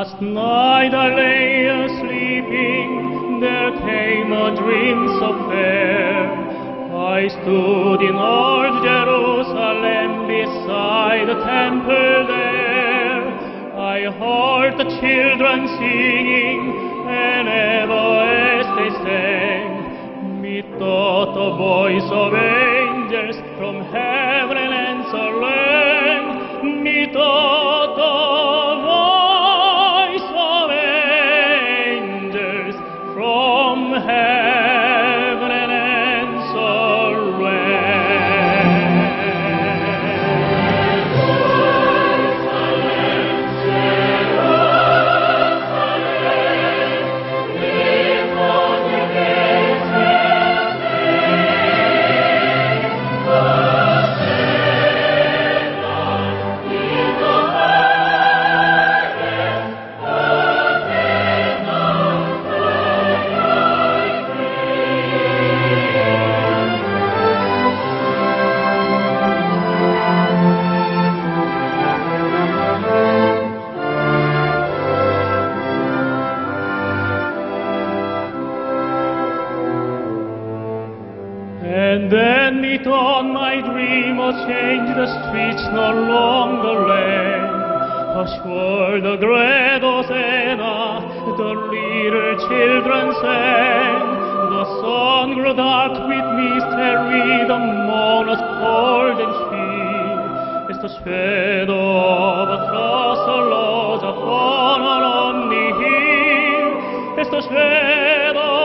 Last night I lay sleeping, there came a dream so fair. I stood in old Jerusalem beside the temple there. I heard the children singing, and ever as they sang, methought the voice of angels from heaven and answer land. Methought the from heaven and answer rain. And then methought my dream was changed, the streets no longer lay. Ashore the great Hosanna, the little children sang. The sun grew dark with mystery, the moon was cold and chill, as the shadow of a cross arose upon a lonely hill, as the shadow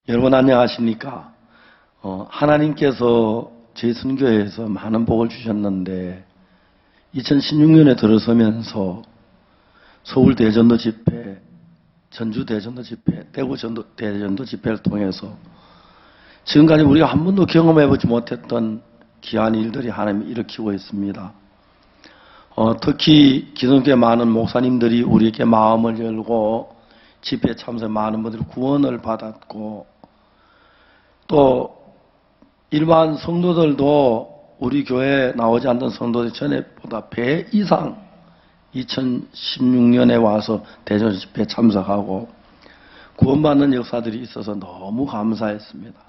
여러분 안녕하십니까? 하나님께서 저희 선교회에서 많은 복을 주셨는데 2016년에 들어서면서 서울 대전도 집회, 전주 대전도 집회, 대구 대전도 집회를 통해서 지금까지 우리가 한 번도 경험해보지 못했던 귀한 일들이 하나님이 일으키고 있습니다. 특히 기독교의 많은 목사님들이 우리에게 마음을 열고 집회에 참석해 많은 분들이 구원을 받았고 또 일반 성도들도 우리 교회에 나오지 않던 성도들 전에보다 배 이상 2016년에 와서 대전 집회에 참석하고 구원받는 역사들이 있어서 너무 감사했습니다.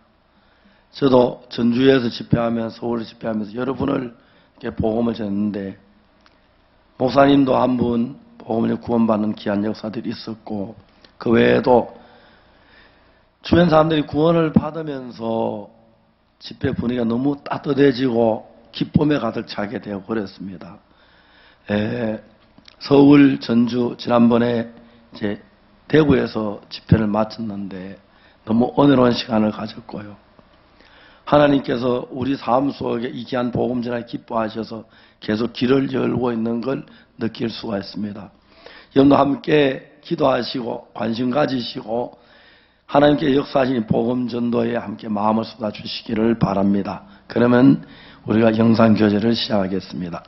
저도 전주에서 집회하면서 서울에서 집회하면서 여러분을 이렇게 복음을 전했는데 목사님도 한 분 복음을 구원받는 귀한 역사들이 있었고 그 외에도 주변 사람들이 구원을 받으면서 집회 분위기가 너무 따뜻해지고 기쁨에 가득 차게 되어 버렸습니다. 서울, 전주 지난번에 이제 대구에서 집회를 마쳤는데 너무 은혜로운 시간을 가졌고요. 하나님께서 우리 삶 속에 이 귀한 복음 전하기 기뻐하셔서 계속 길을 열고 있는 걸 느낄 수가 있습니다. 여러분도 함께 기도하시고 관심 가지시고 하나님께 역사하신 복음 전도에 함께 마음을 쏟아주시기를 바랍니다. 그러면 우리가 영상교제를 시작하겠습니다.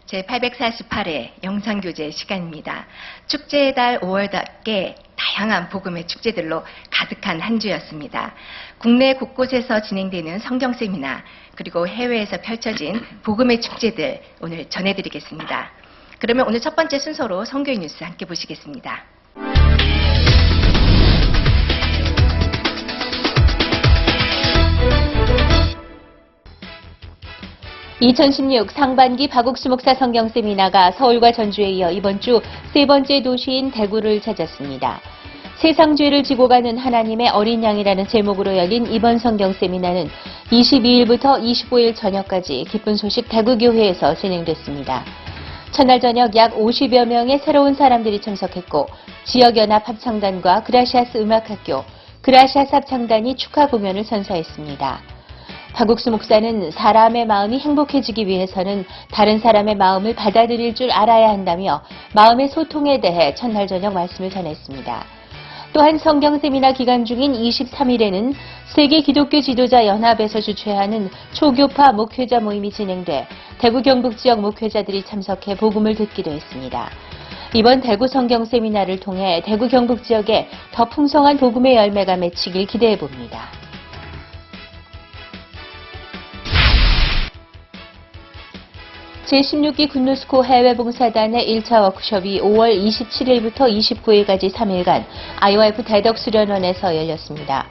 제848회 영상교제 시간입니다. 축제의 달 5월답게 다양한 복음의 축제들로 가득한 한 주였습니다. 국내 곳곳에서 진행되는 성경세미나 그리고 해외에서 펼쳐진 복음의 축제들 오늘 전해드리겠습니다. 그러면 오늘 첫 번째 순서로 선교의 뉴스 함께 보시겠습니다. 2016 상반기 박옥수 목사 성경 세미나가 서울과 전주에 이어 이번 주 세 번째 도시인 대구를 찾았습니다. 세상 죄를 지고 가는 하나님의 어린 양이라는 제목으로 열린 이번 성경 세미나는 22일부터 25일 저녁까지 기쁜 소식 대구교회에서 진행됐습니다. 첫날 저녁 약 50여 명의 새로운 사람들이 참석했고 지역연합 합창단과 그라시아스 음악학교, 그라시아스 합창단이 축하 공연을 선사했습니다. 박옥수 목사는 사람의 마음이 행복해지기 위해서는 다른 사람의 마음을 받아들일 줄 알아야 한다며 마음의 소통에 대해 첫날 저녁 말씀을 전했습니다. 또한 성경 세미나 기간 중인 23일에는 세계 기독교 지도자 연합에서 주최하는 초교파 목회자 모임이 진행돼 대구 경북 지역 목회자들이 참석해 복음을 듣기도 했습니다. 이번 대구 성경 세미나를 통해 대구 경북 지역에 더 풍성한 복음의 열매가 맺히길 기대해 봅니다. 제16기 굿뉴스코 해외봉사단의 1차 워크숍이 5월 27일부터 29일까지 3일간 IOF 대덕수련원에서 열렸습니다.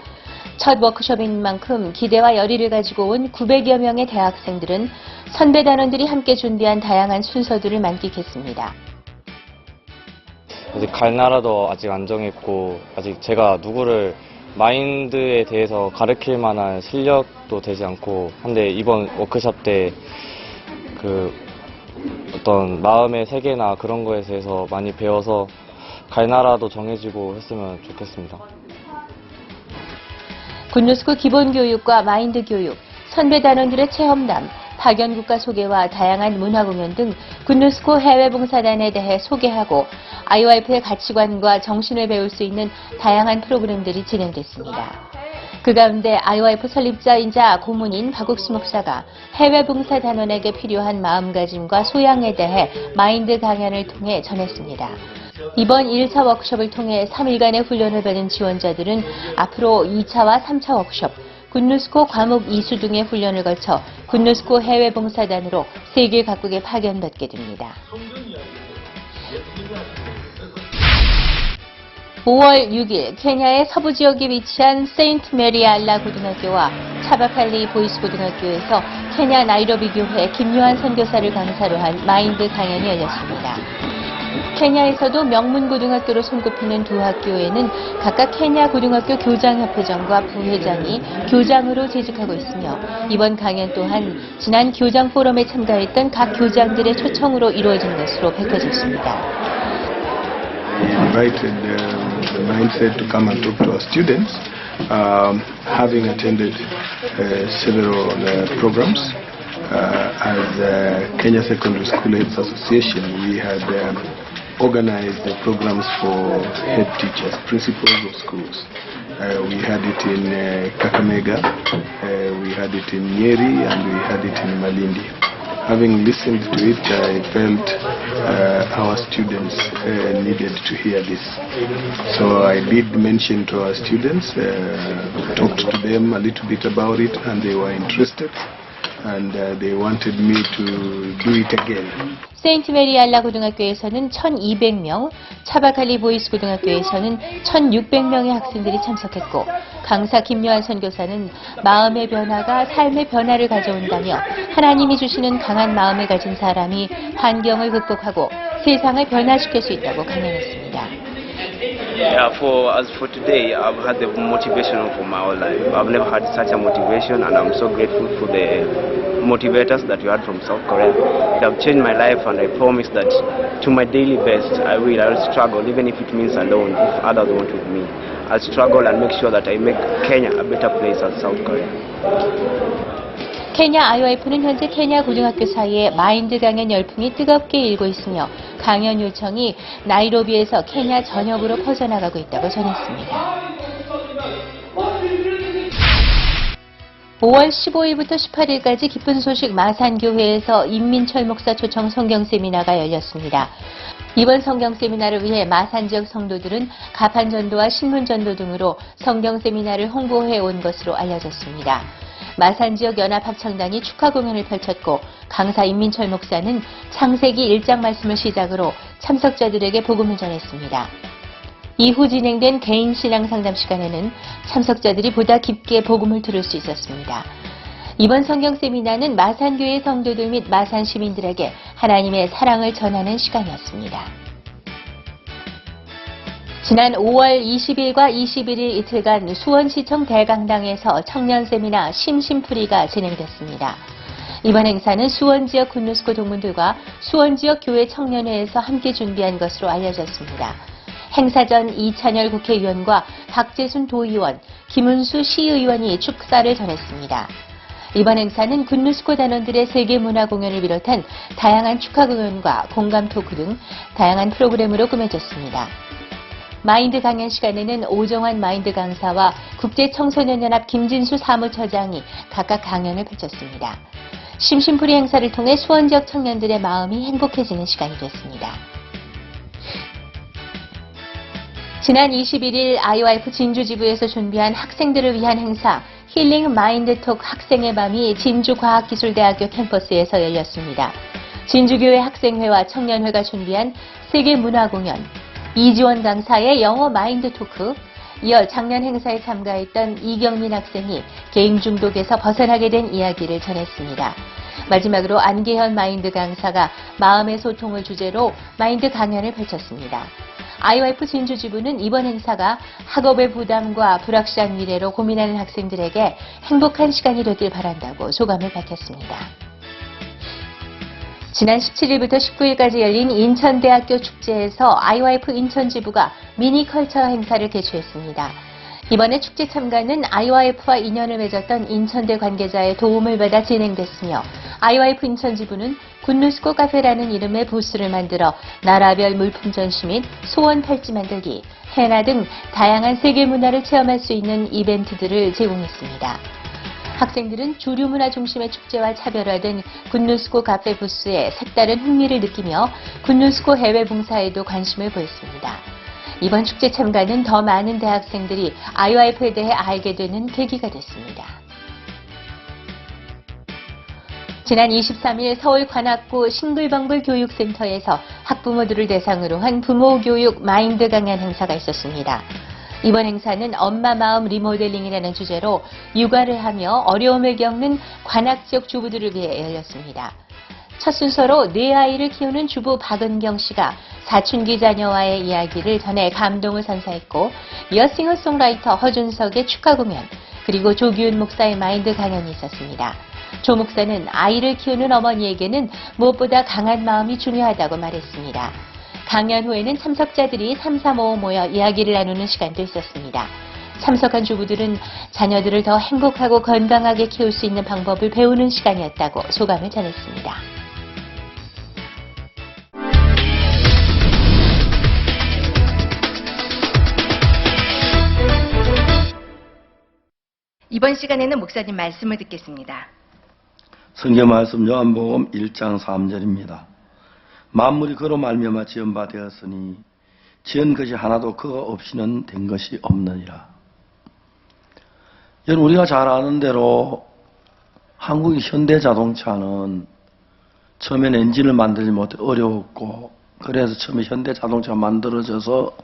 첫 워크숍인 만큼 기대와 열의를 가지고 온 900여 명의 대학생들은 선배단원들이 함께 준비한 다양한 순서들을 만끽했습니다. 아직 갈 나라도 아직 안 정했고 아직 제가 누구를 마인드에 대해서 가르칠 만한 실력도 되지 않고 한데 이번 워크숍 때 어떤 마음의 세계나 그런 거에 대해서 많이 배워서 갈 나라도 정해지고 했으면 좋겠습니다. 굿뉴스코 기본교육과 마인드 교육, 선배단원들의 체험담, 파견국가 소개와 다양한 문화공연 등 굿뉴스코 해외봉사단에 대해 소개하고 IOF의 가치관과 정신을 배울 수 있는 다양한 프로그램들이 진행됐습니다. 그 가운데 IOF 설립자이자 고문인 박옥수 목사가 해외봉사단원에게 필요한 마음가짐과 소양에 대해 마인드 강연을 통해 전했습니다. 이번 1차 워크숍을 통해 3일간의 훈련을 받은 지원자들은 앞으로 2차와 3차 워크숍, 굿뉴스코 과목 이수 등의 훈련을 거쳐 굿뉴스코 해외봉사단으로 세계 각국에 파견받게 됩니다. 5월 6일 케냐의 서부 지역에 위치한 세인트 메리 알라 고등학교와 차바칼리 보이스 고등학교에서 케냐 나이로비 교회 김요한 선교사를 강사로 한 마인드 강연이 열렸습니다. 케냐에서도 명문 고등학교로 손꼽히는 두 학교에는 각각 케냐 고등학교 교장협회장과 부회장이 교장으로 재직하고 있으며 이번 강연 또한 지난 교장 포럼에 참가했던 각 교장들의 초청으로 이루어진 것으로 밝혀졌습니다. Invited the mindset to come and talk to our students having attended several programs as Kenya Secondary School Heads Association, we had organized the programs for head teachers, principals of schools. We had it in Kakamega, we had it in Nyeri, and we had it in Malindi. Having listened to it, I felt our students needed to hear this. So I did mention to our students, talked to them a little bit about it, and they were interested, and they wanted me to do it again. 세인트 메리 알라 고등학교에서는 1,200명, 차바칼리 보이스 고등학교에서는 1,600명의 학생들이 참석했고, 강사 김요한 선교사는 마음의 변화가 삶의 변화를 가져온다며 하나님이 주시는 강한 마음을 가진 사람이 환경을 극복하고 세상을 변화시킬 수 있다고 강연했습니다. As for today, I've had the motivation for my whole life. I've never had such a motivation, and I'm so grateful for the motivators that we had from South Korea. They have changed my life, and I promise that to my daily best, I'll struggle, even if it means alone, if others won't with me. I'll struggle and make sure that I make Kenya a better place than South Korea. 케냐 IYF는 현재 케냐 고등학교 사이에 마인드 강연 열풍이 뜨겁게 일고 있으며 강연 요청이 나이로비에서 케냐 전역으로 퍼져나가고 있다고 전했습니다. 5월 15일부터 18일까지 기쁜 소식 마산교회에서 임민철 목사 초청 성경 세미나가 열렸습니다. 이번 성경 세미나를 위해 마산 지역 성도들은 가판 전도와 신문 전도 등으로 성경 세미나를 홍보해 온 것으로 알려졌습니다. 마산 지역 연합 합창단이 축하 공연을 펼쳤고 강사 임민철 목사는 창세기 1장 말씀을 시작으로 참석자들에게 복음을 전했습니다. 이후 진행된 개인 신앙 상담 시간에는 참석자들이 보다 깊게 복음을 들을 수 있었습니다. 이번 성경 세미나는 마산교회 성도들 및 마산 시민들에게 하나님의 사랑을 전하는 시간이었습니다. 지난 5월 20일과 21일 이틀간 수원시청 대강당에서 청년 세미나 심심풀이가 진행됐습니다. 이번 행사는 수원지역 군누스코 동문들과 수원지역 교회 청년회에서 함께 준비한 것으로 알려졌습니다. 행사 전 이찬열 국회의원과 박재순 도의원, 김은수 시의원이 축사를 전했습니다. 이번 행사는 군누스코 단원들의 세계문화공연을 비롯한 다양한 축하 공연과 공감 토크 등 다양한 프로그램으로 꾸며졌습니다. 마인드 강연 시간에는 오정환 마인드 강사와 국제청소년연합 김진수 사무처장이 각각 강연을 펼쳤습니다. 심심풀이 행사를 통해 수원 지역 청년들의 마음이 행복해지는 시간이 됐습니다. 지난 21일 IYF 진주지부에서 준비한 학생들을 위한 행사 힐링 마인드톡 학생의 밤이 진주과학기술대학교 캠퍼스에서 열렸습니다. 진주교회 학생회와 청년회가 준비한 세계문화공연, 이지원 강사의 영어 마인드 토크, 이어 작년 행사에 참가했던 이경민 학생이 게임 중독에서 벗어나게 된 이야기를 전했습니다. 마지막으로 안계현 마인드 강사가 마음의 소통을 주제로 마인드 강연을 펼쳤습니다. IYF 진주지부는 이번 행사가 학업의 부담과 불확실한 미래로 고민하는 학생들에게 행복한 시간이 되길 바란다고 소감을 밝혔습니다. 지난 17일부터 19일까지 열린 인천대학교 축제에서 IYF 인천지부가 미니컬처 행사를 개최했습니다. 이번에 축제 참가는 IYF와 인연을 맺었던 인천대 관계자의 도움을 받아 진행됐으며 IYF 인천지부는 군누스코 카페라는 이름의 부스를 만들어 나라별 물품 전시 및 소원 팔찌 만들기, 해나 등 다양한 세계 문화를 체험할 수 있는 이벤트들을 제공했습니다. 학생들은 주류 문화 중심의 축제와 차별화된 군누스코 카페 부스에 색다른 흥미를 느끼며 군누스코 해외 봉사에도 관심을 보였습니다. 이번 축제 참가는 더 많은 대학생들이 IYF에 대해 알게 되는 계기가 됐습니다. 지난 23일 서울 관악구 싱글벙글 교육센터에서 학부모들을 대상으로 한 부모교육 마인드 강연 행사가 있었습니다. 이번 행사는 엄마 마음 리모델링이라는 주제로 육아를 하며 어려움을 겪는 관악 지역 주부들을 위해 열렸습니다. 첫 순서로 4아이를 키우는 주부 박은경 씨가 사춘기 자녀와의 이야기를 전해 감동을 선사했고, 이어 싱어송라이터 허준석의 축하 공연, 그리고 조기훈 목사의 마인드 강연이 있었습니다. 조 목사는 아이를 키우는 어머니에게는 무엇보다 강한 마음이 중요하다고 말했습니다. 강연 후에는 참석자들이 3, 4, 5 모여 이야기를 나누는 시간도 있었습니다. 참석한 주부들은 자녀들을 더 행복하고 건강하게 키울 수 있는 방법을 배우는 시간이었다고 소감을 전했습니다. 이번 시간에는 목사님 말씀을 듣겠습니다. 성경 말씀 요한복음 1장 3절입니다. 만물이 그로 말미암아 지은 바 되었으니 지은 것이 하나도 그가 없이는 된 것이 없느니라. 여러분, 우리가 잘 아는 대로 한국의 현대자동차는 처음엔 엔진을 만들지 못해 어려웠고, 그래서 처음에 현대자동차가 만들어져서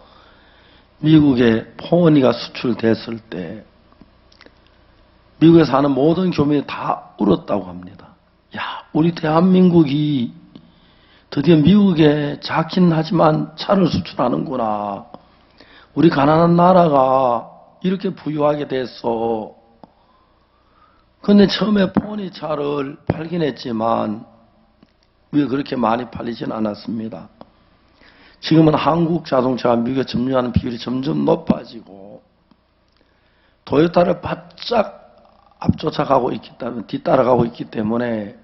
미국에 포니가 수출됐을 때 미국에 사는 모든 교민이 다 울었다고 합니다. 야, 우리 대한민국이 드디어 미국에 작긴 하지만 차를 수출하는구나. 우리 가난한 나라가 이렇게 부유하게 됐어. 근데 처음에 포니 차를 팔긴 했지만 왜 그렇게 많이 팔리진 않았습니다. 지금은 한국 자동차가 미국에 점유하는 비율이 점점 높아지고 토요타를 바짝 앞쫓아가고 있기 때문에 뒤따라가고 있기 때문에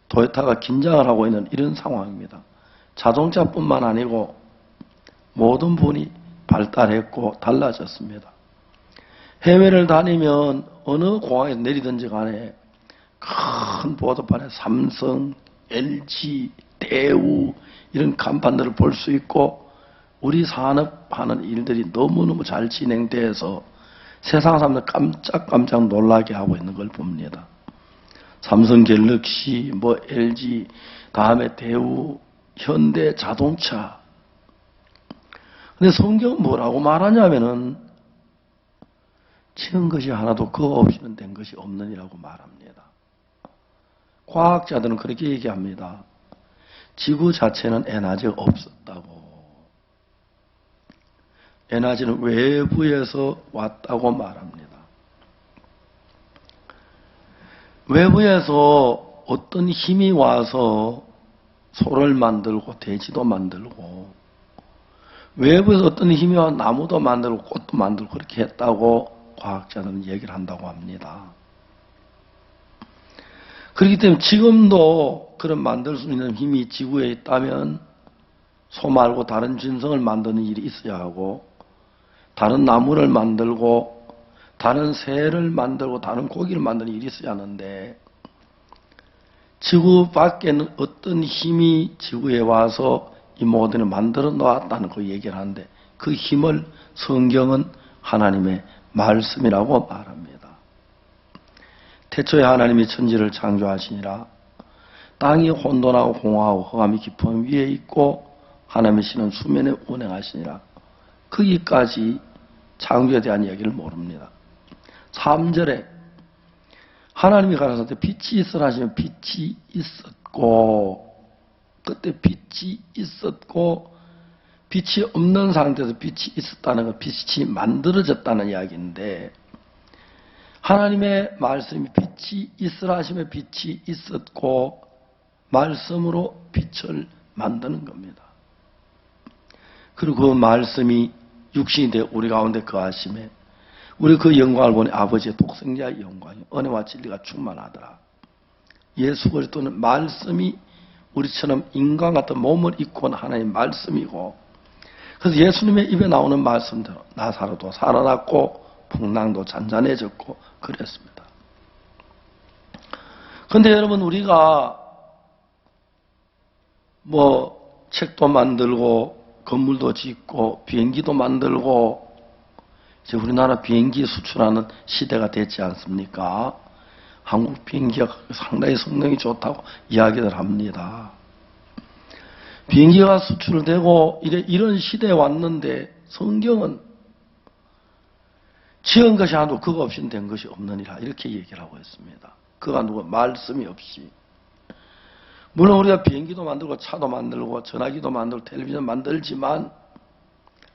토요타가 긴장을 하고 있는 이런 상황입니다. 자동차뿐만 아니고 모든 분이 발달했고 달라졌습니다. 해외를 다니면 어느 공항에서 내리든지 간에 큰 보도판에 삼성, LG, 대우 이런 간판들을 볼 수 있고 우리 산업하는 일들이 너무너무 잘 진행돼서 세상 사람들 깜짝깜짝 놀라게 하고 있는 걸 봅니다. 삼성 갤럭시, LG, 다음에 대우, 현대 자동차. 근데 성경은 뭐라고 말하냐면은 지은 것이 하나도 그거 없이는 된 것이 없느니라고 말합니다. 과학자들은 그렇게 얘기합니다. 지구 자체는 에너지가 없었다고. 에너지는 외부에서 왔다고 말합니다. 외부에서 어떤 힘이 와서 소를 만들고 돼지도 만들고 외부에서 어떤 힘이 와서 나무도 만들고 꽃도 만들고 그렇게 했다고 과학자들은 얘기를 한다고 합니다. 그렇기 때문에 지금도 그런 만들 수 있는 힘이 지구에 있다면 소 말고 다른 진성을 만드는 일이 있어야 하고 다른 나무를 만들고 다른 새를 만들고 다른 고기를 만드는 일이 있어야 하는데 지구 밖에는 어떤 힘이 지구에 와서 이 모든 걸 만들어 놓았다는 그 얘기를 하는데 그 힘을 성경은 하나님의 말씀이라고 말합니다. 태초에 하나님이 천지를 창조하시니라. 땅이 혼돈하고 공허하고 흑암이 깊은 위에 있고 하나님의 신은 수면에 운행하시니라. 거기까지 창조에 대한 이야기를 모릅니다. 3절에 하나님이 가라사대 빛이 있으라 하시면 빛이 있었고 그때 빛이 있었고 빛이 없는 상태에서 빛이 있었다는 건 빛이 만들어졌다는 이야기인데 하나님의 말씀이 빛이 있으라 하시면 빛이 있었고 말씀으로 빛을 만드는 겁니다. 그리고 그 말씀이 육신이 되어 우리 가운데 거하심에 우리 그 영광을 보니 아버지의 독생자의 영광이 은혜와 진리가 충만하더라. 예수 그리스도는 말씀이 우리처럼 인간 같은 몸을 입고 온 하나님의 말씀이고 그래서 예수님의 입에 나오는 말씀대로 나사로도 살아났고 풍랑도 잔잔해졌고 그랬습니다. 그런데 여러분 우리가 책도 만들고 건물도 짓고 비행기도 만들고 이제 우리나라 비행기 수출하는 시대가 됐지 않습니까? 한국 비행기가 상당히 성능이 좋다고 이야기를 합니다. 비행기가 수출되고 이런 시대에 왔는데 성경은 지은 것이 하나도 그거 없이는 된 것이 없느니라 이렇게 얘기를 하고 있습니다. 그가 누구 말씀이 없이 물론 우리가 비행기도 만들고 차도 만들고 전화기도 만들고 텔레비전 만들지만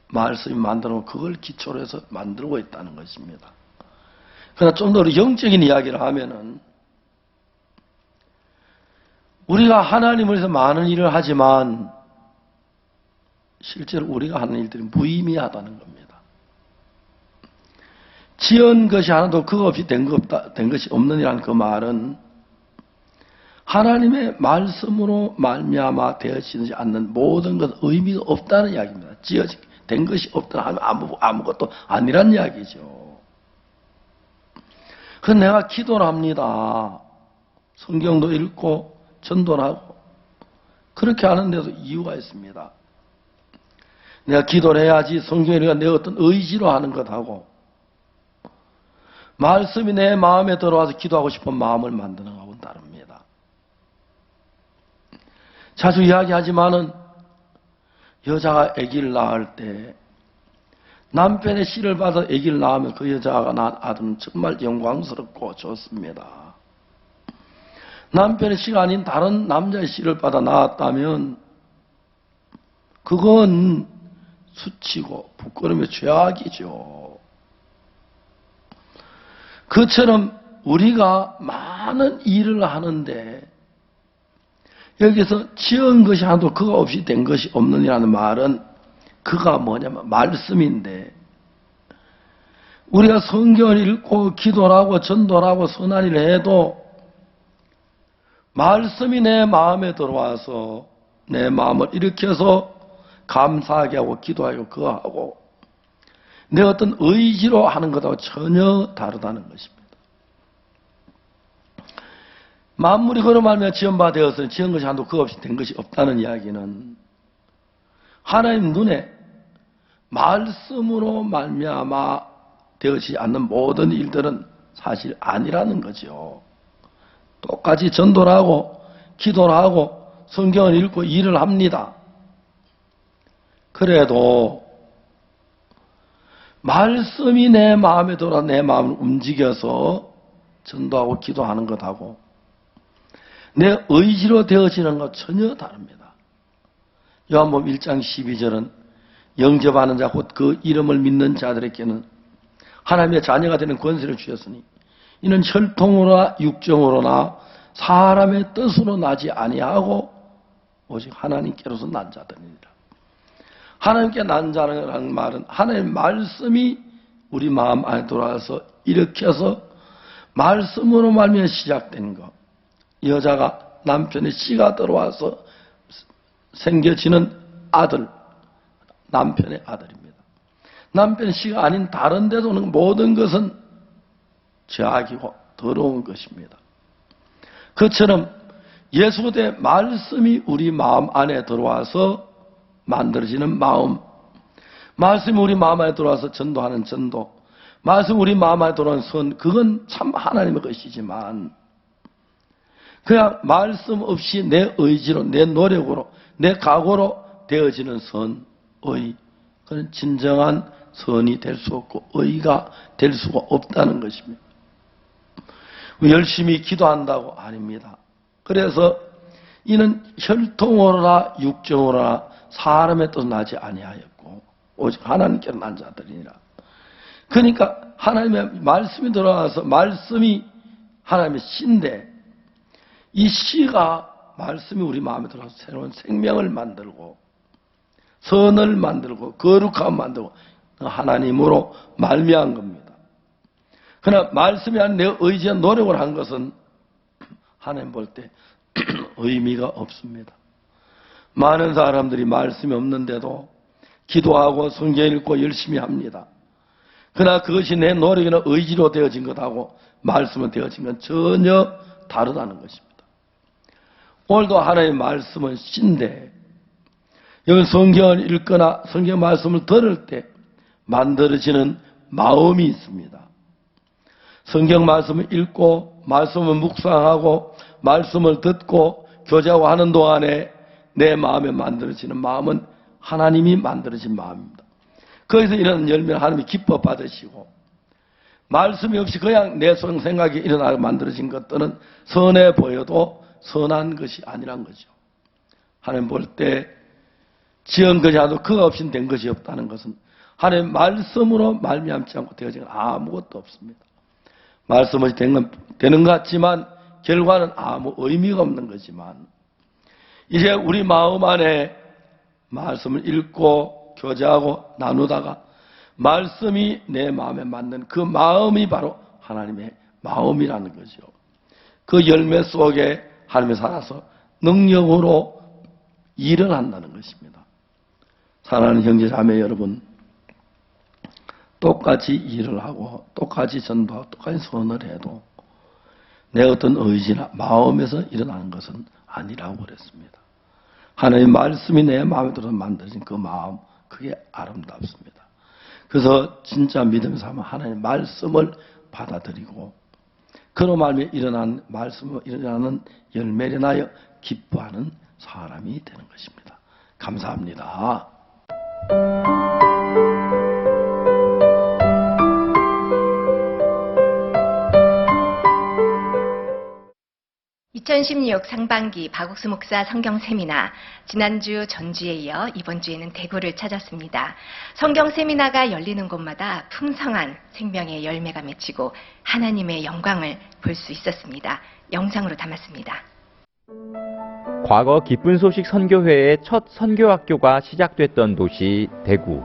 말씀이 만들어 그걸 기초로 해서 만들고 있다는 것입니다. 그러나 좀 더 영적인 이야기를 하면은 우리가 하나님을 위해서 많은 일을 하지만 실제로 우리가 하는 일들이 무의미하다는 겁니다. 지은 것이 하나도 그거 없이 된 것이 없느니라는 그 말은 하나님의 말씀으로 말미암아 되어지지 않는 모든 것은 의미가 없다는 이야기입니다. 된 것이 없다 하면 아무것도 아니란 이야기죠. 그래서 내가 기도를 합니다. 성경도 읽고 전도를 하고 그렇게 하는데도 이유가 있습니다. 내가 기도를 해야지 성경이니까 내 어떤 의지로 하는 것하고 말씀이 내 마음에 들어와서 기도하고 싶은 마음을 만드는 것하고는 다릅니다. 자주 이야기하지만은 여자가 아기를 낳을 때 남편의 씨를 받아 아기를 낳으면 그 여자가 낳은 아들은 정말 영광스럽고 좋습니다. 남편의 씨가 아닌 다른 남자의 씨를 받아 낳았다면 그건 수치고 부끄러움의 죄악이죠. 그처럼 우리가 많은 일을 하는데 여기서 지은 것이 하나도 그가 없이 된 것이 없느니라는 말은 그가 뭐냐면 말씀인데 우리가 성경을 읽고 기도를 하고 전도를 하고 선한 일을 해도 말씀이 내 마음에 들어와서 내 마음을 일으켜서 감사하게 하고 기도하고 그거 하고 내 어떤 의지로 하는 것하고 전혀 다르다는 것입니다. 만물이 그로 말미암아 지은 바 되어서 지은 것이 하나도 그거 없이 된 것이 없다는 이야기는 하나님 눈에 말씀으로 말미암아 되어지지 않는 모든 일들은 사실 아니라는 거죠. 똑같이 전도를 하고 기도를 하고 성경을 읽고 일을 합니다. 그래도 말씀이 내 마음에 들어 내 마음을 움직여서 전도하고 기도하는 것하고 내 의지로 되어지는 것 전혀 다릅니다. 요한복음 1장 12절은 영접하는 자 곧 그 이름을 믿는 자들에게는 하나님의 자녀가 되는 권세를 주셨으니 이는 혈통으로나 육정으로나 사람의 뜻으로 나지 아니하고 오직 하나님께로서 난 자들이니라. 하나님께 난 자라는 말은 하나님의 말씀이 우리 마음 안에 들어와서 일으켜서 말씀으로 말미암아 시작된 것. 여자가 남편의 씨가 들어와서 생겨지는 아들, 남편의 아들입니다. 남편의 씨가 아닌 다른 데서는 모든 것은 죄악이고 더러운 것입니다. 그처럼 예수의 말씀이 우리 마음 안에 들어와서 만들어지는 마음, 말씀이 우리 마음 안에 들어와서 전도하는 전도, 말씀이 우리 마음 안에 들어오는 선, 그건 참 하나님의 것이지만 그냥 말씀 없이 내 의지로, 내 노력으로, 내 각오로 되어지는 선, 의, 그건 진정한 선이 될 수 없고 의가 될 수가 없다는 것입니다. 열심히 기도한다고 아닙니다. 그래서 이는 혈통으로나 육정으로나 사람의 뜻 나지 아니하였고 오직 하나님께로 난 자들이니라. 그러니까 하나님의 말씀이 들어와서 말씀이 하나님의 씨인데 이 씨가 말씀이 우리 마음에 들어와서 새로운 생명을 만들고 선을 만들고 거룩함을 만들고 하나님으로 말미암은 겁니다. 그러나 말씀이 아닌 내 의지와 노력을 한 것은 하나님 볼 때 의미가 없습니다. 많은 사람들이 말씀이 없는데도 기도하고 성경 읽고 열심히 합니다. 그러나 그것이 내 노력이나 의지로 되어진 것하고 말씀은 되어진 건 전혀 다르다는 것입니다. 오늘도 하나님의 말씀은 씨인데 여기 성경을 읽거나 성경 말씀을 들을 때 만들어지는 마음이 있습니다. 성경 말씀을 읽고 말씀을 묵상하고 말씀을 듣고 교제하고 하는 동안에 내 마음에 만들어지는 마음은 하나님이 만들어진 마음입니다. 거기서 일어나는 열매는 하나님이 기뻐 받으시고 말씀이 없이 그냥 내 생각이 일어나고 만들어진 것들은 선해 보여도 선한 것이 아니란 거죠. 하나님 볼 때 지은 것이 아니고 그가 없이 된 것이 없다는 것은 하나님 말씀으로 말미암지 않고 되어진 건 아무것도 없습니다. 말씀 없이 되는 것 같지만 결과는 아무 의미가 없는 거지만 이제 우리 마음 안에 말씀을 읽고 교제하고 나누다가 말씀이 내 마음에 맞는 그 마음이 바로 하나님의 마음이라는 거죠. 그 열매 속에 하나님이 살아서 능력으로 일어난다는 것입니다. 사랑하는 형제 자매 여러분, 똑같이 일을 하고 똑같이 전도하고 똑같이 선언을 해도 내 어떤 의지나 마음에서 일어나는 것은 아니라고 그랬습니다. 하나님의 말씀이 내 마음에 들어서 만들어진 그 마음, 그게 아름답습니다. 그래서 진짜 믿음에서 하면 하나님의 말씀을 받아들이고 그로 말미에 일어난 말씀으로 일어나는 열매를 인하여 기뻐하는 사람이 되는 것입니다. 감사합니다. 2016 상반기 박옥수 목사 성경 세미나, 지난주 전주에 이어 이번 주에는 대구를 찾았습니다. 성경 세미나가 열리는 곳마다 풍성한 생명의 열매가 맺히고 하나님의 영광을 볼 수 있었습니다. 영상으로 담았습니다. 과거 기쁜 소식 선교회의 첫 선교학교가 시작됐던 도시 대구.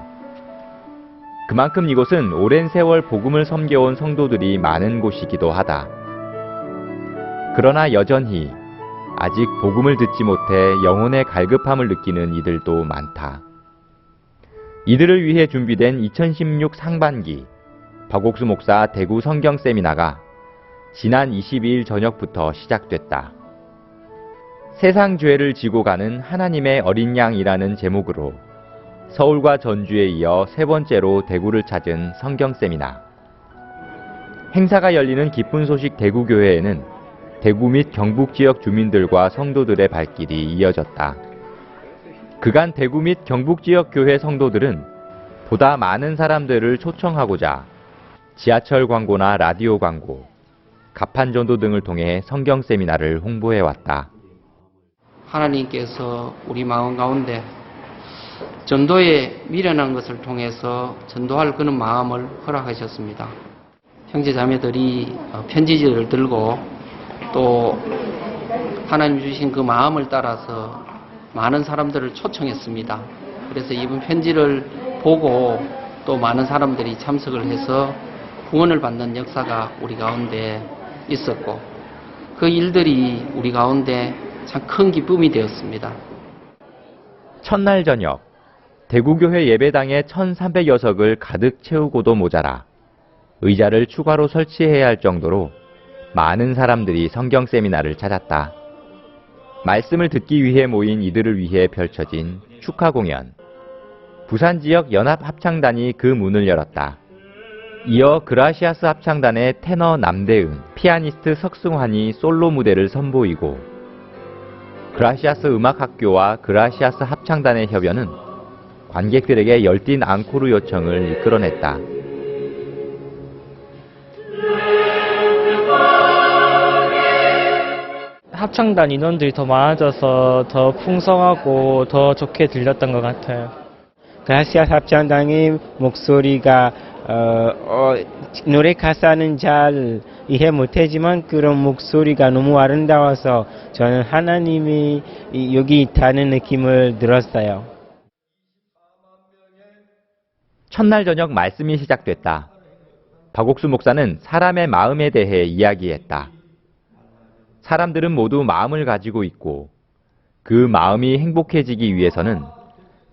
그만큼 이곳은 오랜 세월 복음을 섬겨온 성도들이 많은 곳이기도 하다. 그러나 여전히 아직 복음을 듣지 못해 영혼의 갈급함을 느끼는 이들도 많다. 이들을 위해 준비된 2016 상반기 박옥수 목사 대구 성경 세미나가 지난 22일 저녁부터 시작됐다. 세상 죄를 지고 가는 하나님의 어린 양이라는 제목으로 서울과 전주에 이어 세 번째로 대구를 찾은 성경 세미나. 행사가 열리는 기쁜 소식 대구교회에는 대구 및 경북 지역 주민들과 성도들의 발길이 이어졌다. 그간 대구 및 경북 지역 교회 성도들은 보다 많은 사람들을 초청하고자 지하철 광고나 라디오 광고, 가판 전도 등을 통해 성경 세미나를 홍보해왔다. 하나님께서 우리 마음 가운데 전도에 미련한 것을 통해서 전도할 그런 마음을 허락하셨습니다. 형제 자매들이 편지지를 들고 또 하나님 주신 그 마음을 따라서 많은 사람들을 초청했습니다. 그래서 이번 편지를 보고 또 많은 사람들이 참석을 해서 후원을 받는 역사가 우리 가운데 있었고 그 일들이 우리 가운데 참 큰 기쁨이 되었습니다. 첫날 저녁 대구교회 예배당에 1300여석을 가득 채우고도 모자라 의자를 추가로 설치해야 할 정도로 많은 사람들이 성경 세미나를 찾았다. 말씀을 듣기 위해 모인 이들을 위해 펼쳐진 축하 공연. 부산 지역 연합 합창단이 그 문을 열었다. 이어 그라시아스 합창단의 테너 남대은, 피아니스트 석승환이 솔로 무대를 선보이고 그라시아스 음악학교와 그라시아스 합창단의 협연은 관객들에게 열띤 앙코르 요청을 이끌어냈다. 합창단 인원들이 더 많아져서 더 풍성하고 더 좋게 들렸던 것 같아요. 그라시아스 합창단의 목소리가 노래 가사는 잘 이해 못하지만 그런 목소리가 너무 아름다워서 저는 하나님이 여기 있다는 느낌을 들었어요. 첫날 저녁 말씀이 시작됐다. 박옥수 목사는 사람의 마음에 대해 이야기했다. 사람들은 모두 마음을 가지고 있고 그 마음이 행복해지기 위해서는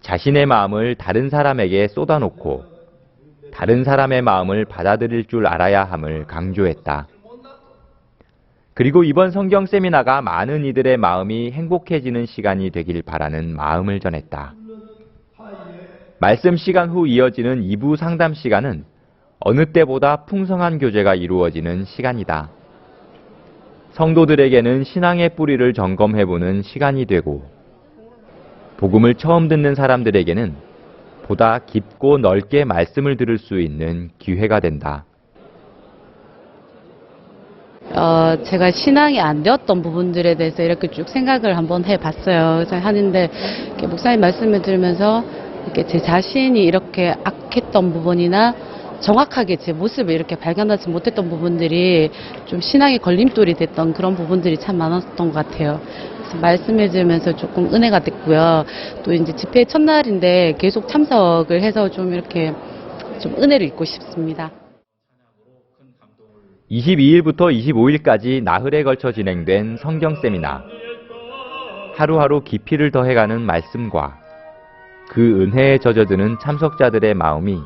자신의 마음을 다른 사람에게 쏟아놓고 다른 사람의 마음을 받아들일 줄 알아야 함을 강조했다. 그리고 이번 성경 세미나가 많은 이들의 마음이 행복해지는 시간이 되길 바라는 마음을 전했다. 말씀 시간 후 이어지는 2부 상담 시간은 어느 때보다 풍성한 교제가 이루어지는 시간이다. 성도들에게는 신앙의 뿌리를 점검해보는 시간이 되고 복음을 처음 듣는 사람들에게는 보다 깊고 넓게 말씀을 들을 수 있는 기회가 된다. 제가 신앙이 안 되었던 부분들에 대해서 이렇게 쭉 생각을 한번 해봤어요. 하는데 목사님 말씀을 들으면서 이렇게 제 자신이 이렇게 악했던 부분이나 정확하게 제 모습을 이렇게 발견하지 못했던 부분들이 좀 신앙의 걸림돌이 됐던 그런 부분들이 참 많았던 것 같아요. 그래서 말씀해 주면서 조금 은혜가 됐고요. 또 이제 집회 첫날인데 계속 참석을 해서 좀 이렇게 좀 은혜를 입고 싶습니다. 22일부터 25일까지 나흘에 걸쳐 진행된 성경 세미나. 하루하루 깊이를 더해가는 말씀과 그 은혜에 젖어드는 참석자들의 마음이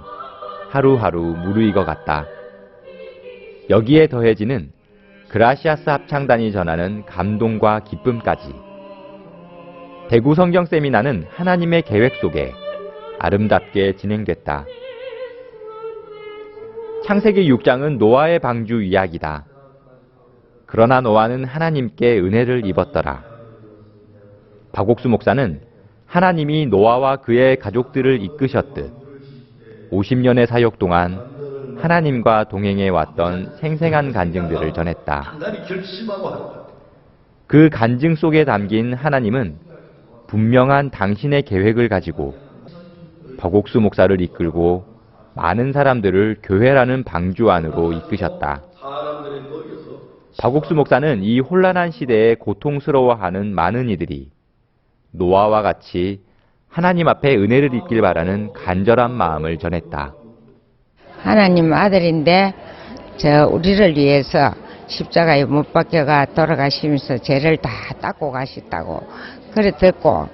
하루하루 무르익어 갔다. 여기에 더해지는 그라시아스 합창단이 전하는 감동과 기쁨까지. 대구 성경 세미나는 하나님의 계획 속에 아름답게 진행됐다. 창세기 6장은 노아의 방주 이야기다. 그러나 노아는 하나님께 은혜를 입었더라. 박옥수 목사는 하나님이 노아와 그의 가족들을 이끄셨듯 50년의 사역 동안 하나님과 동행해 왔던 생생한 간증들을 전했다. 그 간증 속에 담긴 하나님은 분명한 당신의 계획을 가지고 박옥수 목사를 이끌고 많은 사람들을 교회라는 방주 안으로 이끄셨다. 박옥수 목사는 이 혼란한 시대에 고통스러워하는 많은 이들이 노아와 같이 하나님 앞에 은혜를 입길 바라는 간절한 마음을 전했다. 하나님 아들인데 우리를 위해서 십자가에 못 박혀가 돌아가시면서 죄를 다 닦고 가셨다고 그래 듣고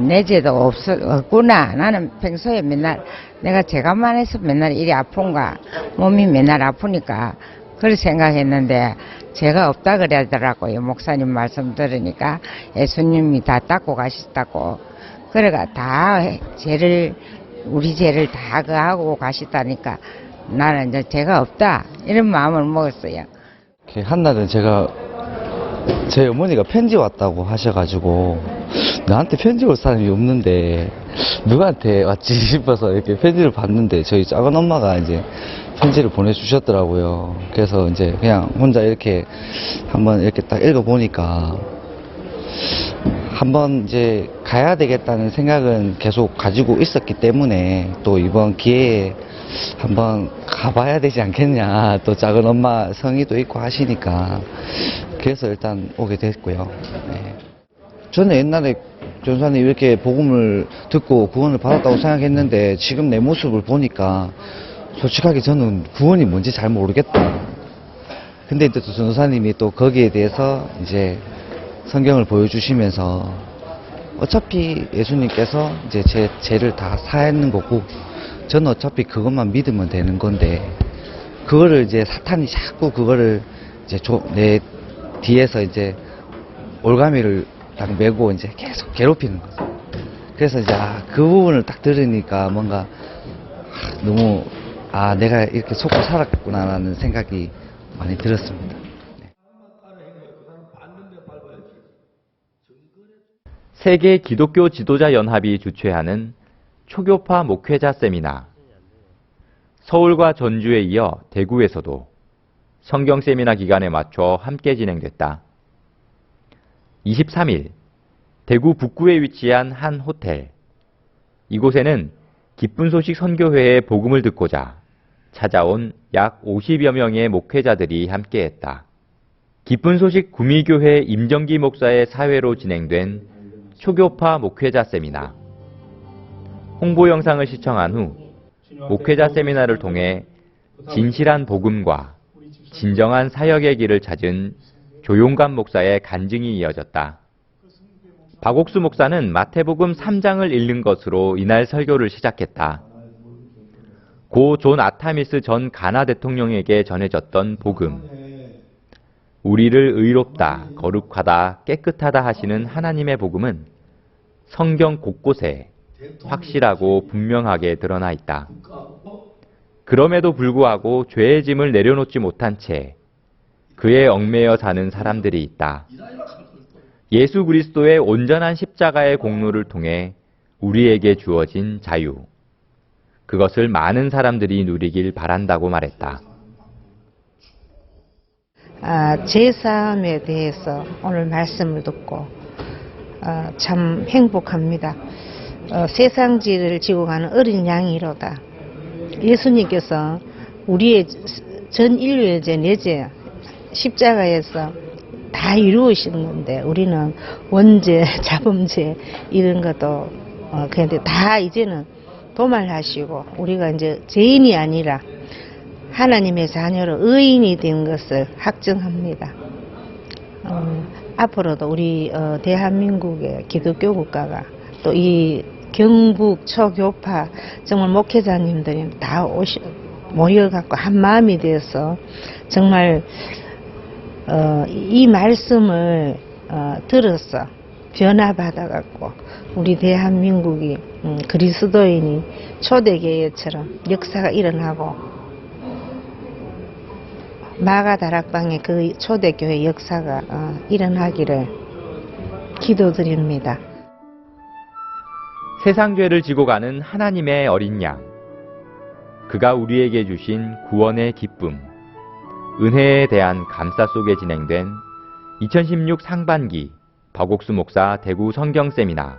내 죄도 없구나. 나는 평소에 맨날 내가 죄가만 해서 맨날 이리 아픈가 몸이 맨날 아프니까 그렇게 생각했는데 죄가 없다 그러더라고요. 목사님 말씀 들으니까 예수님이 다 닦고 가셨다고 그래가 다 우리 죄를 다 그하고 가셨다니까 나는 이제 죄가 없다 이런 마음을 먹었어요. 한날은 제 어머니가 편지 왔다고 하셔가지고 나한테 편지 올 사람이 없는데 누구한테 왔지 싶어서 이렇게 편지를 봤는데 저희 작은 엄마가 이제 편지를 보내주셨더라고요. 그래서 이제 그냥 혼자 이렇게 한번 이렇게 딱 읽어보니까 한번 이제 가야 되겠다는 생각은 계속 가지고 있었기 때문에 또 이번 기회에 한번 가봐야 되지 않겠냐. 또 작은 엄마 성의도 있고 하시니까 그래서 일단 오게 됐고요. 네. 저는 옛날에 전사님 이렇게 복음을 듣고 구원을 받았다고 생각했는데 지금 내 모습을 보니까 솔직하게 저는 구원이 뭔지 잘 모르겠다. 근데 또 전사님이 또 거기에 대해서 이제 성경을 보여주시면서 어차피 예수님께서 이제 제 죄를 다 사했는 거고 저는 어차피 그것만 믿으면 되는 건데 그거를 이제 사탄이 자꾸 그거를 이제 내 뒤에서 이제 올가미를 딱 메고 이제 계속 괴롭히는 거죠. 그래서 이제 그 부분을 딱 들으니까 뭔가 너무 내가 이렇게 속고 살았구나라는 생각이 많이 들었습니다. 세계 기독교 지도자 연합이 주최하는 초교파 목회자 세미나. 서울과 전주에 이어 대구에서도 성경 세미나 기간에 맞춰 함께 진행됐다. 23일 대구 북구에 위치한 한 호텔. 이곳에는 기쁜 소식 선교회의 복음을 듣고자 찾아온 약 50여 명의 목회자들이 함께했다. 기쁜 소식 구미교회 임정기 목사의 사회로 진행된 초교파 목회자 세미나. 홍보 영상을 시청한 후 목회자 세미나를 통해 진실한 복음과 진정한 사역의 길을 찾은 조용감 목사의 간증이 이어졌다. 박옥수 목사는 마태복음 3장을 읽는 것으로 이날 설교를 시작했다. 고 존 아타미스 전 가나 대통령에게 전해졌던 복음. 우리를 의롭다, 거룩하다, 깨끗하다 하시는 하나님의 복음은 성경 곳곳에 확실하고 분명하게 드러나 있다. 그럼에도 불구하고 죄의 짐을 내려놓지 못한 채 그에 얽매여 사는 사람들이 있다. 예수 그리스도의 온전한 십자가의 공로를 통해 우리에게 주어진 자유. 그것을 많은 사람들이 누리길 바란다고 말했다. 제3에 대해서 오늘 말씀을 듣고 참 행복합니다. 세상지를 지고 가는 어린 양이로다. 예수님께서 우리의 전 인류의 죄, 내 죄, 십자가에서 다 이루으시는데 우리는 원죄, 자범죄 이런 것도 그런데 다 이제는 도말하시고 우리가 이제 죄인이 아니라 하나님의 자녀로 의인이 된 것을 확증합니다. 앞으로도 우리 대한민국의 기독교 국가가 또 이 경북 초교파 정말 목회자님들이 다 모여갖고 한 마음이 되어서 정말 이 말씀을 들어서 변화받아갖고 우리 대한민국이 그리스도인이 초대교회처럼 역사가 일어나고 마가다락방의 그 초대교회 역사가 일어나기를 기도드립니다. 세상 죄를 지고 가는 하나님의 어린 양. 그가 우리에게 주신 구원의 기쁨, 은혜에 대한 감사 속에 진행된 2016 상반기 박옥수 목사 대구 성경 세미나.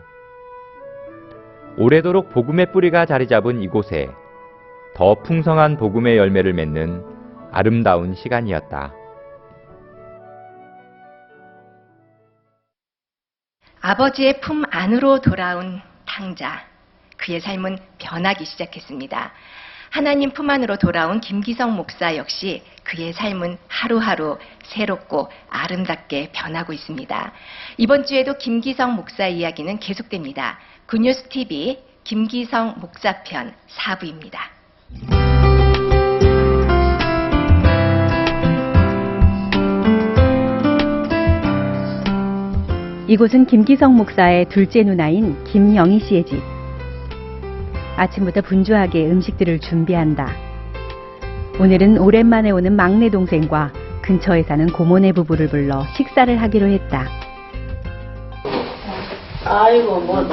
오래도록 복음의 뿌리가 자리 잡은 이곳에 더 풍성한 복음의 열매를 맺는 아름다운 시간이었다. 아버지의 품 안으로 돌아온 탕자. 그의 삶은 변하기 시작했습니다. 하나님 품 안으로 돌아온 김기성 목사 역시 그의 삶은 하루하루 새롭고 아름답게 변하고 있습니다. 이번 주에도 김기성 목사 이야기는 계속됩니다. 굿뉴스 TV 김기성 목사편 4부입니다. 이곳은 김기성 목사의 둘째 누나인 김영희 씨의 집. 아침부터 분주하게 음식들을 준비한다. 오늘은 오랜만에 오는 막내 동생과 근처에 사는 고모네 부부를 불러 식사를 하기로 했다. 아이고 뭐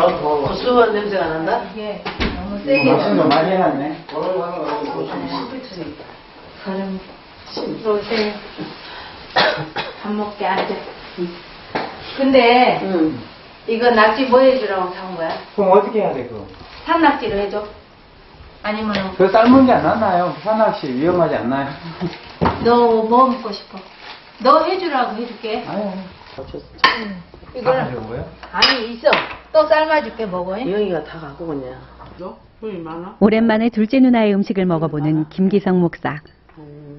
고소한 냄새가 난다? 예, 너무 세게 맛은 많이 해놨네. 사람 들어오세요. 밥 먹게 앉아. 근데 이거 낙지 뭐 해주라고 사온 거야? 그럼 어떻게 해야 돼, 그거? 산낙지로 해줘? 아니면 그 삶은 게 안 낫나요? 산낙지 위험하지 않나요? 너 뭐 먹고 싶어? 너 해주라고 해줄게. 아유, 이거는 뭐야? 아니 있어. 또 삶아줄게 먹어. 영희가 다 갖고 오냐? 너? 돈이 많아? 오랜만에 둘째 누나의 음식을 먹어보는 김기성 목사.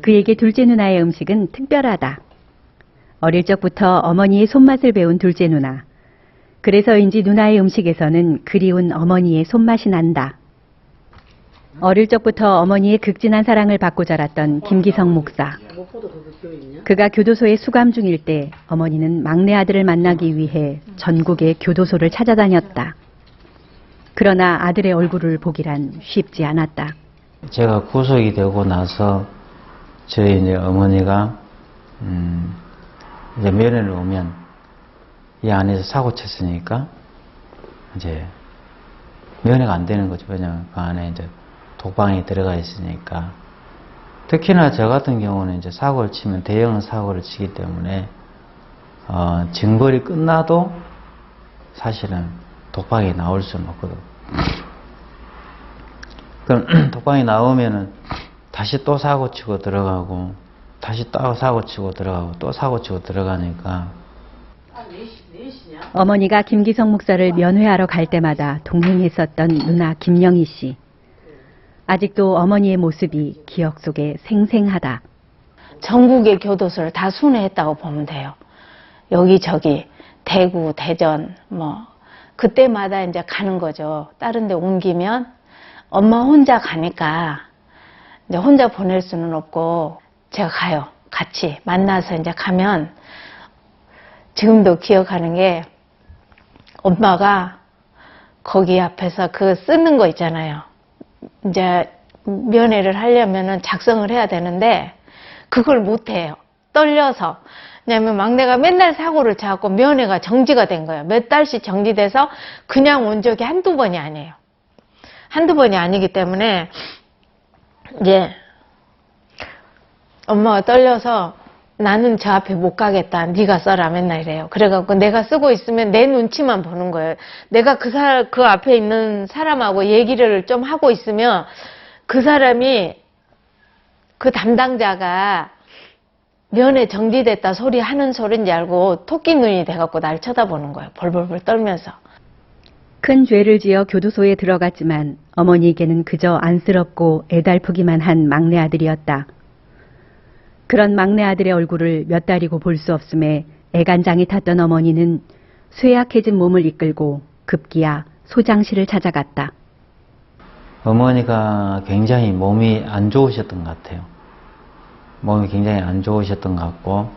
그에게 둘째 누나의 음식은 특별하다. 어릴 적부터 어머니의 손맛을 배운 둘째 누나. 그래서인지 누나의 음식에서는 그리운 어머니의 손맛이 난다. 어릴 적부터 어머니의 극진한 사랑을 받고 자랐던 김기성 목사. 그가 교도소에 수감 중일 때 어머니는 막내 아들을 만나기 위해 전국의 교도소를 찾아다녔다. 그러나 아들의 얼굴을 보기란 쉽지 않았다. 제가 구속이 되고 나서 저희 이제 어머니가 이제 면회를 오면 이 안에서 사고 쳤으니까 이제 면회가 안 되는 거죠. 왜냐면 그 안에 이제 독방이 들어가 있으니까. 특히나 저 같은 경우는 이제 사고를 치면 대형 사고를 치기 때문에 징벌이 끝나도 사실은 독방이 나올 수는 없거든. 그럼 독방이 나오면은 다시 또 사고 치고 들어가고 다시 또 사고 치고 들어가고 또 사고 치고 들어가니까. 어머니가 김기성 목사를 면회하러 갈 때마다 동행했었던 누나 김영희 씨. 아직도 어머니의 모습이 기억 속에 생생하다. 전국의 교도소를 다 순회했다고 보면 돼요. 여기저기 대구, 대전 뭐 그때마다 이제 가는 거죠. 다른 데 옮기면 엄마 혼자 가니까 이제 혼자 보낼 수는 없고 제가 가요. 같이 만나서 이제 가면 지금도 기억하는 게 엄마가 거기 앞에서 그 쓰는 거 있잖아요. 이제 면회를 하려면은 작성을 해야 되는데 그걸 못 해요. 떨려서. 왜냐면 막내가 맨날 사고를 쳐갖고 면회가 정지가 된 거예요. 몇 달씩 정지돼서 그냥 온 적이 한두 번이 아니에요. 한두 번이 아니기 때문에 이제 엄마가 떨려서 나는 저 앞에 못 가겠다. 네가 써라 맨날 이래요. 그래갖고 내가 쓰고 있으면 내 눈치만 보는 거예요. 내가 그 앞에 있는 사람하고 얘기를 좀 하고 있으면 그 사람이 그 담당자가 면회 정지됐다 소리 하는 소리인지 알고 토끼 눈이 돼갖고 날 쳐다보는 거예요. 벌벌벌 떨면서. 큰 죄를 지어 교도소에 들어갔지만 어머니에게는 그저 안쓰럽고 애달프기만 한 막내 아들이었다. 그런 막내 아들의 얼굴을 몇 달이고 볼 수 없음에 애간장이 탔던 어머니는 쇠약해진 몸을 이끌고 급기야 소장실을 찾아갔다. 어머니가 굉장히 몸이 안 좋으셨던 것 같아요. 몸이 굉장히 안 좋으셨던 것 같고,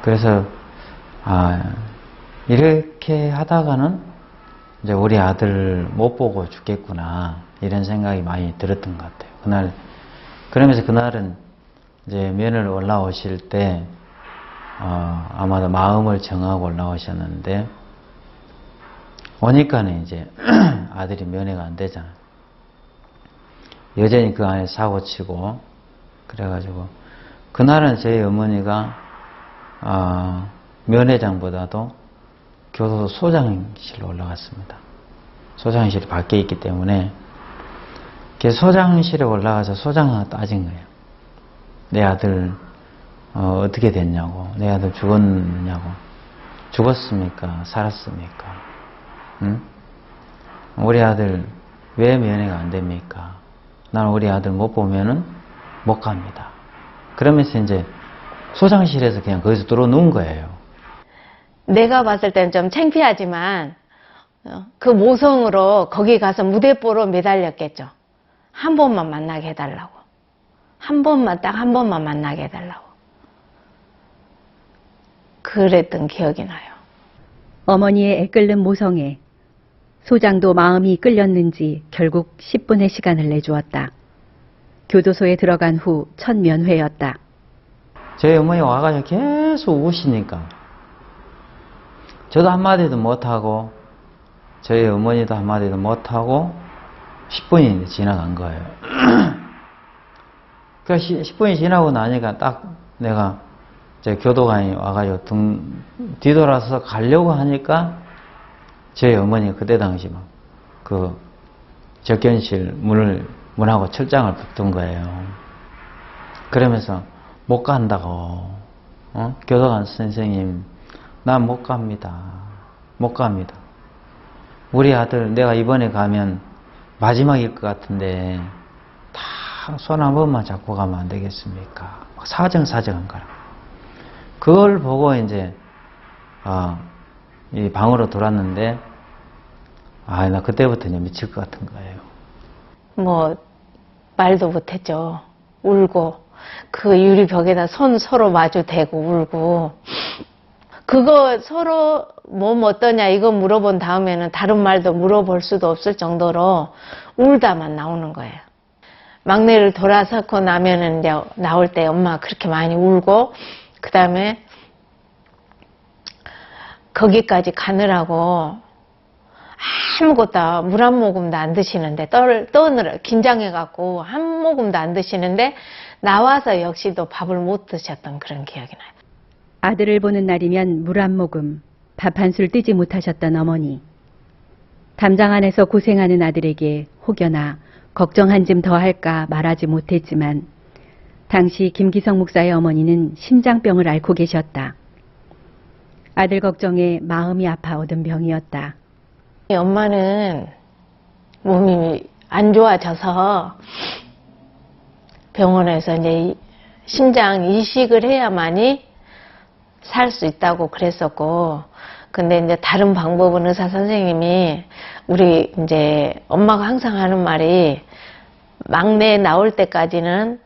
그래서 이렇게 하다가는 이제 우리 아들 못 보고 죽겠구나 이런 생각이 많이 들었던 것 같아요. 그날 그러면서 그날은 이제 면을 올라오실 때 아마도 마음을 정하고 올라오셨는데 오니까는 이제 아들이 면회가 안 되잖아요. 여전히 그 안에 사고치고 그래가지고 그날은 저희 어머니가 면회장보다도 교도소 소장실로 올라갔습니다. 소장실이 밖에 있기 때문에 소장실에 올라가서 소장하고 따진 거예요. 내 아들 어떻게 됐냐고, 내 아들 죽었느냐고, 죽었습니까? 살았습니까? 응? 우리 아들 왜 면회가 안 됩니까? 나는 우리 아들 못 보면은 못 갑니다. 그러면서 이제 소장실에서 그냥 거기서 들어놓은 거예요. 내가 봤을 때는 좀 창피하지만 그 모성으로 거기 가서 무대뽀로 매달렸겠죠. 한 번만 만나게 해달라고. 한 번만, 딱 한 번만 만나게 해달라고. 그랬던 기억이 나요. 어머니의 애끓는 모성에 소장도 마음이 끌렸는지 결국 10분의 시간을 내주었다. 교도소에 들어간 후 첫 면회였다. 저희 어머니 와가지고 계속 우시니까 저도 한마디도 못하고 저희 어머니도 한마디도 못하고 10분이 지나간 거예요. 그 10분이 지나고 나니까 딱 내가 교도관이 와가지고 뒤돌아서 가려고 하니까 저희 어머니가 그때 당시 막 그 접견실 문하고 철장을 붙은 거예요. 그러면서 못 간다고, 교도관 선생님, 난 못 갑니다. 못 갑니다. 우리 아들 내가 이번에 가면 마지막일 것 같은데 다 손 한 번만 잡고 가면 안 되겠습니까? 사정사정한 거라. 그걸 보고 이제 이 방으로 들어왔는데 나 그때부터 이제 미칠 것 같은 거예요. 뭐 말도 못했죠. 울고 그 유리벽에다 손 서로 마주 대고 울고 그거 서로 몸 어떠냐 이거 물어본 다음에는 다른 말도 물어볼 수도 없을 정도로 울다만 나오는 거예요. 막내를 돌아서고 나면은 이제 나올 때 엄마가 그렇게 많이 울고 그 다음에 거기까지 가느라고 아무것도 물 한 모금도 안 드시는데 떠느라 긴장해갖고 한 모금도 안 드시는데 나와서 역시도 밥을 못 드셨던 그런 기억이 나요. 아들을 보는 날이면 물 한 모금, 밥 한 술 뜨지 못하셨던 어머니. 담장 안에서 고생하는 아들에게 혹여나 걱정 한 줌 더 할까 말하지 못했지만 당시 김기성 목사의 어머니는 심장병을 앓고 계셨다. 아들 걱정에 마음이 아파 얻은 병이었다. 엄마는 몸이 안 좋아져서 병원에서 이제 심장 이식을 해야만이 살 수 있다고 그랬었고, 근데 이제 다른 방법은 의사 선생님이 우리 이제 엄마가 항상 하는 말이 막내 나올 때까지는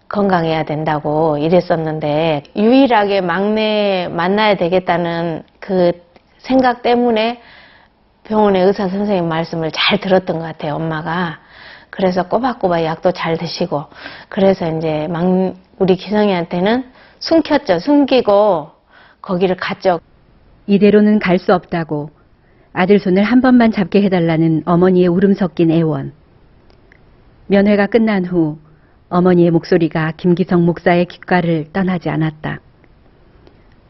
건강해야 된다고 이랬었는데 유일하게 막내 만나야 되겠다는 그 생각 때문에 병원의 의사 선생님 말씀을 잘 들었던 것 같아요, 엄마가. 그래서 꼬박꼬박 약도 잘 드시고 그래서 이제 우리 기성이한테는 숨겼죠. 숨기고 거기를 갔죠. 이대로는 갈 수 없다고 아들 손을 한 번만 잡게 해달라는 어머니의 울음 섞인 애원. 면회가 끝난 후 어머니의 목소리가 김기성 목사의 귓가를 떠나지 않았다.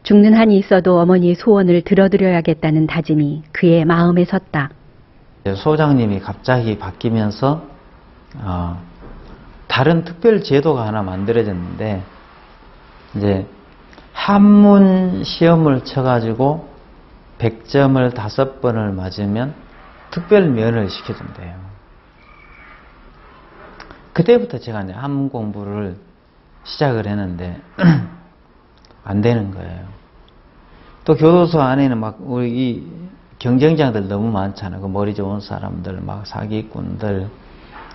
죽는 한이 있어도 어머니의 소원을 들어드려야겠다는 다짐이 그의 마음에 섰다. 소장님이 갑자기 바뀌면서 다른 특별 제도가 하나 만들어졌는데 이제 한문 시험을 쳐가지고 100점을 5번을 맞으면 특별 면허를 시켜준대요. 그때부터 제가 이제 한문 공부를 시작을 했는데 안 되는 거예요. 또 교도소 안에는 막 우리 이 경쟁자들 너무 많잖아요. 그 머리 좋은 사람들, 막 사기꾼들,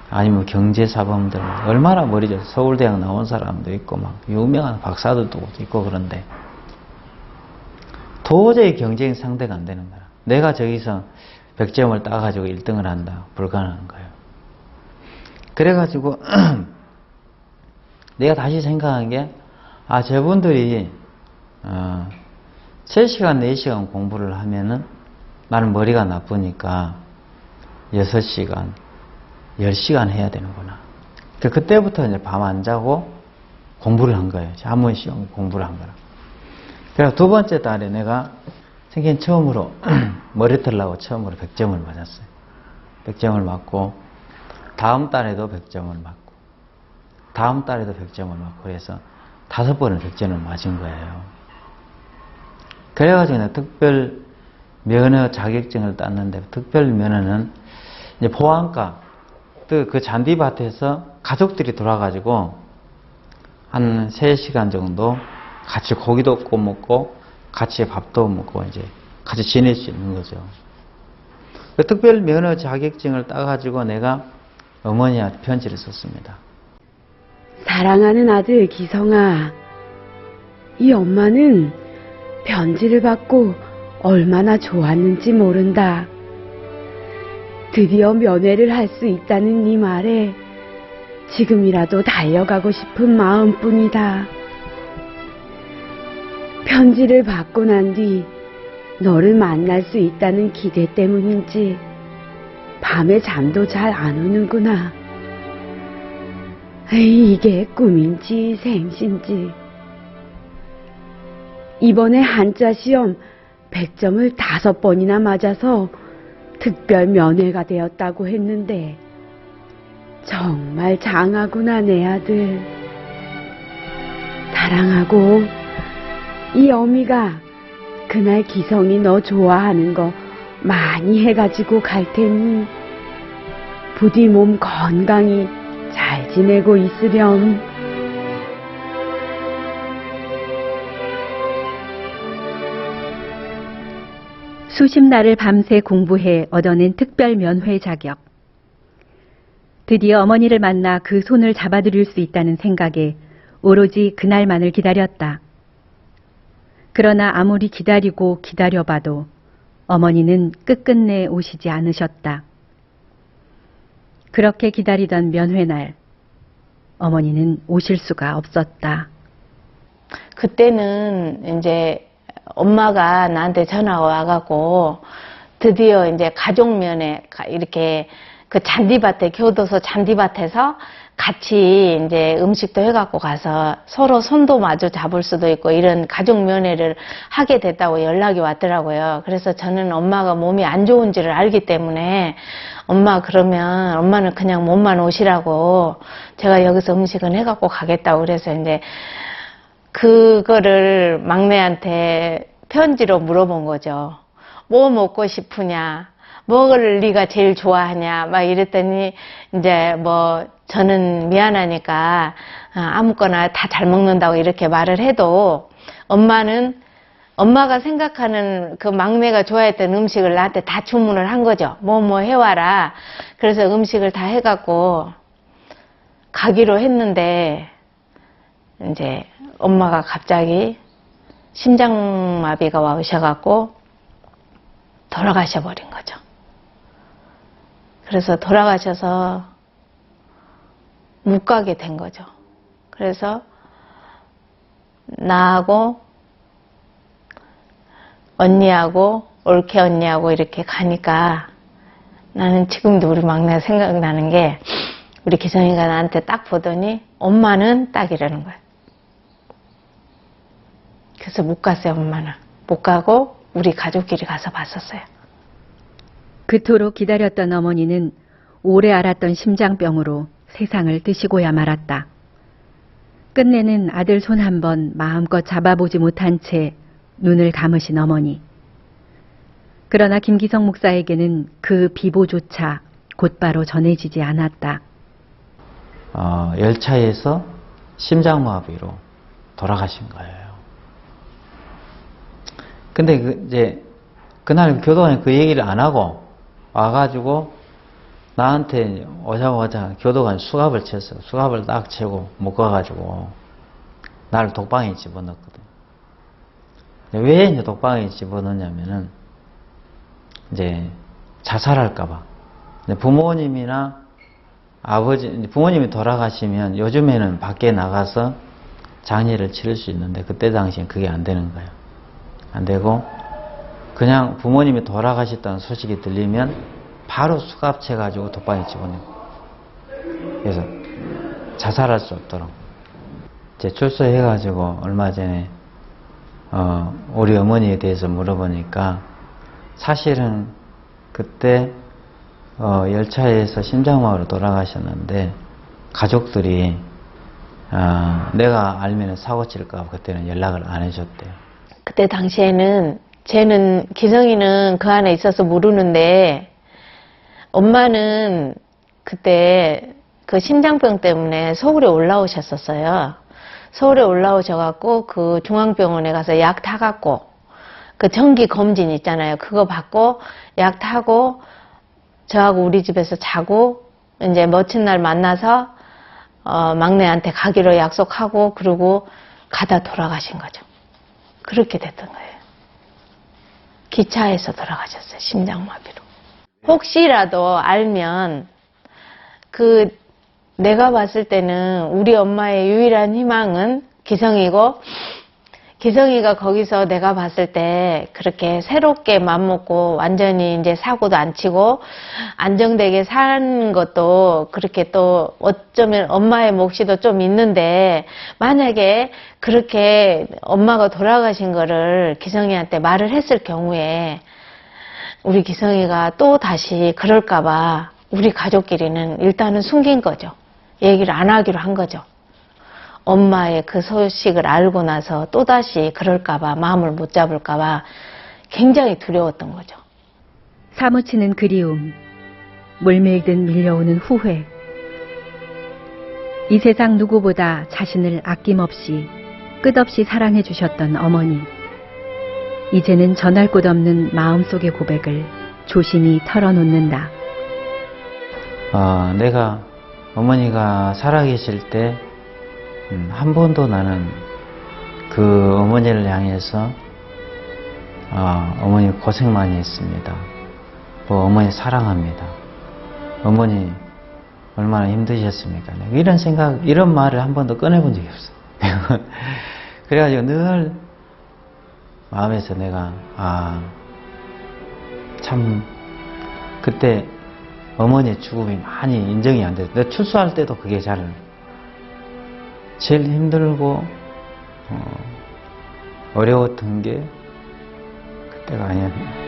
아니면 경제사범들, 얼마나 머리 좋은 서울대학 나온 사람도 있고 막 유명한 박사들도 있고 그런데 도저히 경쟁 상대가 안 되는 거야. 내가 저기서 100점을 따가지고 1등을 한다. 불가능한 거예요. 그래가지고 내가 다시 생각한 게 저분들이 3시간, 4시간 공부를 하면은 나는 머리가 나쁘니까 6시간, 10시간 해야 되는구나. 그때부터 이제 밤 안 자고 공부를 한 거예요. 한문 시험 공부를 한 거라. 그래서 두 번째 달에 내가 생긴 처음으로 머리털 나고 처음으로 100점을 맞았어요. 100점을 맞고 다음 달에도 100점을 맞고 다음 달에도 100점을 맞고 그래서 5번을 100점을 맞은 거예요. 그래가지고 내가 특별 면허 자격증을 땄는데 특별 면허는 이제 보안과 또 그 잔디밭에서 가족들이 돌아가지고 한 3시간 정도 같이 고기도 구워 먹고 같이 밥도 먹고 이제 같이 지낼 수 있는 거죠. 그 특별 면허 자격증을 따가지고 내가 어머니한테 편지를 썼습니다. 사랑하는 아들 기성아, 이 엄마는 편지를 받고 얼마나 좋았는지 모른다. 드디어 면회를 할 수 있다는 네 말에 지금이라도 달려가고 싶은 마음뿐이다. 편지를 받고 난 뒤 너를 만날 수 있다는 기대 때문인지 밤에 잠도 잘 안 오는구나. 이게 꿈인지 생신지. 이번에 한자 시험 100점을 5번이나 맞아서 특별 면회가 되었다고 했는데 정말 장하구나 내 아들. 사랑하고 이 어미가 그날 기성이 너 좋아하는 거 많이 해가지고 갈 테니 부디 몸 건강히 잘 지내고 있으렴. 수십 날을 밤새 공부해 얻어낸 특별 면회 자격. 드디어 어머니를 만나 그 손을 잡아드릴 수 있다는 생각에 오로지 그날만을 기다렸다. 그러나 아무리 기다리고 기다려봐도 어머니는 끝끝내 오시지 않으셨다. 그렇게 기다리던 면회날, 어머니는 오실 수가 없었다. 그때는 이제 엄마가 나한테 전화가 와갖고 드디어 이제 가족면회 이렇게 그 잔디밭에 교도소 잔디밭에서 같이 이제 음식도 해갖고 가서 서로 손도 마주 잡을 수도 있고 이런 가족면회를 하게 됐다고 연락이 왔더라고요. 그래서 저는 엄마가 몸이 안 좋은지를 알기 때문에 엄마 그러면 엄마는 그냥 몸만 오시라고 제가 여기서 음식은 해갖고 가겠다고 그래서 이제 그거를 막내한테 편지로 물어본 거죠. 뭐 먹고 싶으냐? 뭐를 네가 제일 좋아하냐? 막 이랬더니 이제 뭐 저는 미안하니까 아무거나 다 잘 먹는다고 이렇게 말을 해도 엄마는 엄마가 생각하는 그 막내가 좋아했던 음식을 나한테 다 주문을 한 거죠. 뭐 해와라. 그래서 음식을 다 해갖고 가기로 했는데 이제 엄마가 갑자기 심장마비가 와오셔갖고 돌아가셔 버린 거죠. 그래서 돌아가셔서 못 가게 된 거죠. 그래서 나하고 언니하고 올케 언니하고 이렇게 가니까 나는 지금도 우리 막내가 생각나는 게 우리 기성이가 나한테 딱 보더니 엄마는 딱 이러는 거예요. 그래서 못 갔어요. 엄마는 못 가고 우리 가족끼리 가서 봤었어요. 그토록 기다렸던 어머니는 오래 앓았던 심장병으로 세상을 뜨시고야 말았다. 끝내는 아들 손 한 번 마음껏 잡아보지 못한 채 눈을 감으신 어머니. 그러나 김기성 목사에게는 그 비보조차 곧바로 전해지지 않았다. 열차에서 심장마비로 돌아가신 거예요. 근데 이제 그날 교도관이 그 얘기를 안 하고 와가지고 나한테 오자마자 교도관이 수갑을 쳤어요. 수갑을 딱 채고 묶어가지고 나를 독방에 집어넣었거든. 왜 이제 독방에 집어넣냐면은 이제 자살할까봐. 부모님이나 아버지, 부모님이 돌아가시면 요즘에는 밖에 나가서 장례를 치를 수 있는데 그때 당시엔 그게 안 되는 거예요. 안 되고 그냥 부모님이 돌아가셨다는 소식이 들리면 바로 수갑채 가지고 독방에 집어넣고, 그래서 자살할 수 없도록 이제 출소해 가지고 얼마 전에 우리 어머니에 대해서 물어보니까 사실은 그때 열차에서 심장마비로 돌아가셨는데 가족들이 내가 알면 사고 칠까 봐 그때는 연락을 안 해줬대요. 그때 당시에는 쟤는 기성이는 그 안에 있어서 모르는데 엄마는 그때 그 심장병 때문에 서울에 올라오셨었어요. 서울에 올라오셔갖고 그 중앙병원에 가서 약 타갖고 그 정기 검진 있잖아요. 그거 받고 약 타고 저하고 우리 집에서 자고 이제 멋진 날 만나서 막내한테 가기로 약속하고 그러고 가다 돌아가신 거죠. 그렇게 됐던 거예요. 기차에서 돌아가셨어요. 심장마비로. 혹시라도 알면 내가 봤을 때는 우리 엄마의 유일한 희망은 기성이고, 기성이가 거기서 내가 봤을 때 그렇게 새롭게 맘먹고 완전히 이제 사고도 안 치고 안정되게 사는 것도 그렇게 또 어쩌면 엄마의 몫이도 좀 있는데, 만약에 그렇게 엄마가 돌아가신 거를 기성이한테 말을 했을 경우에 우리 기성이가 또 다시 그럴까봐 우리 가족끼리는 일단은 숨긴 거죠. 얘기를 안 하기로 한 거죠. 엄마의 그 소식을 알고 나서 또다시 그럴까봐, 마음을 못 잡을까봐 굉장히 두려웠던 거죠. 사무치는 그리움, 물밀듯 밀려오는 후회. 이 세상 누구보다 자신을 아낌없이 끝없이 사랑해 주셨던 어머니. 이제는 전할 곳 없는 마음속의 고백을 조심히 털어놓는다. 내가 어머니가 살아계실 때 한 번도 나는 그 어머니를 향해서 어머니 고생 많이 했습니다. 어머니 사랑합니다. 어머니 얼마나 힘드셨습니까? 이런 생각, 이런 말을 한 번도 꺼내본 적이 없어. 그래가지고 늘 마음에서 내가 참 그때 어머니의 죽음이 많이 인정이 안 돼. 내가 출소할 때도 그게 제일 힘들고 어려웠던 게 그때가 아니었나.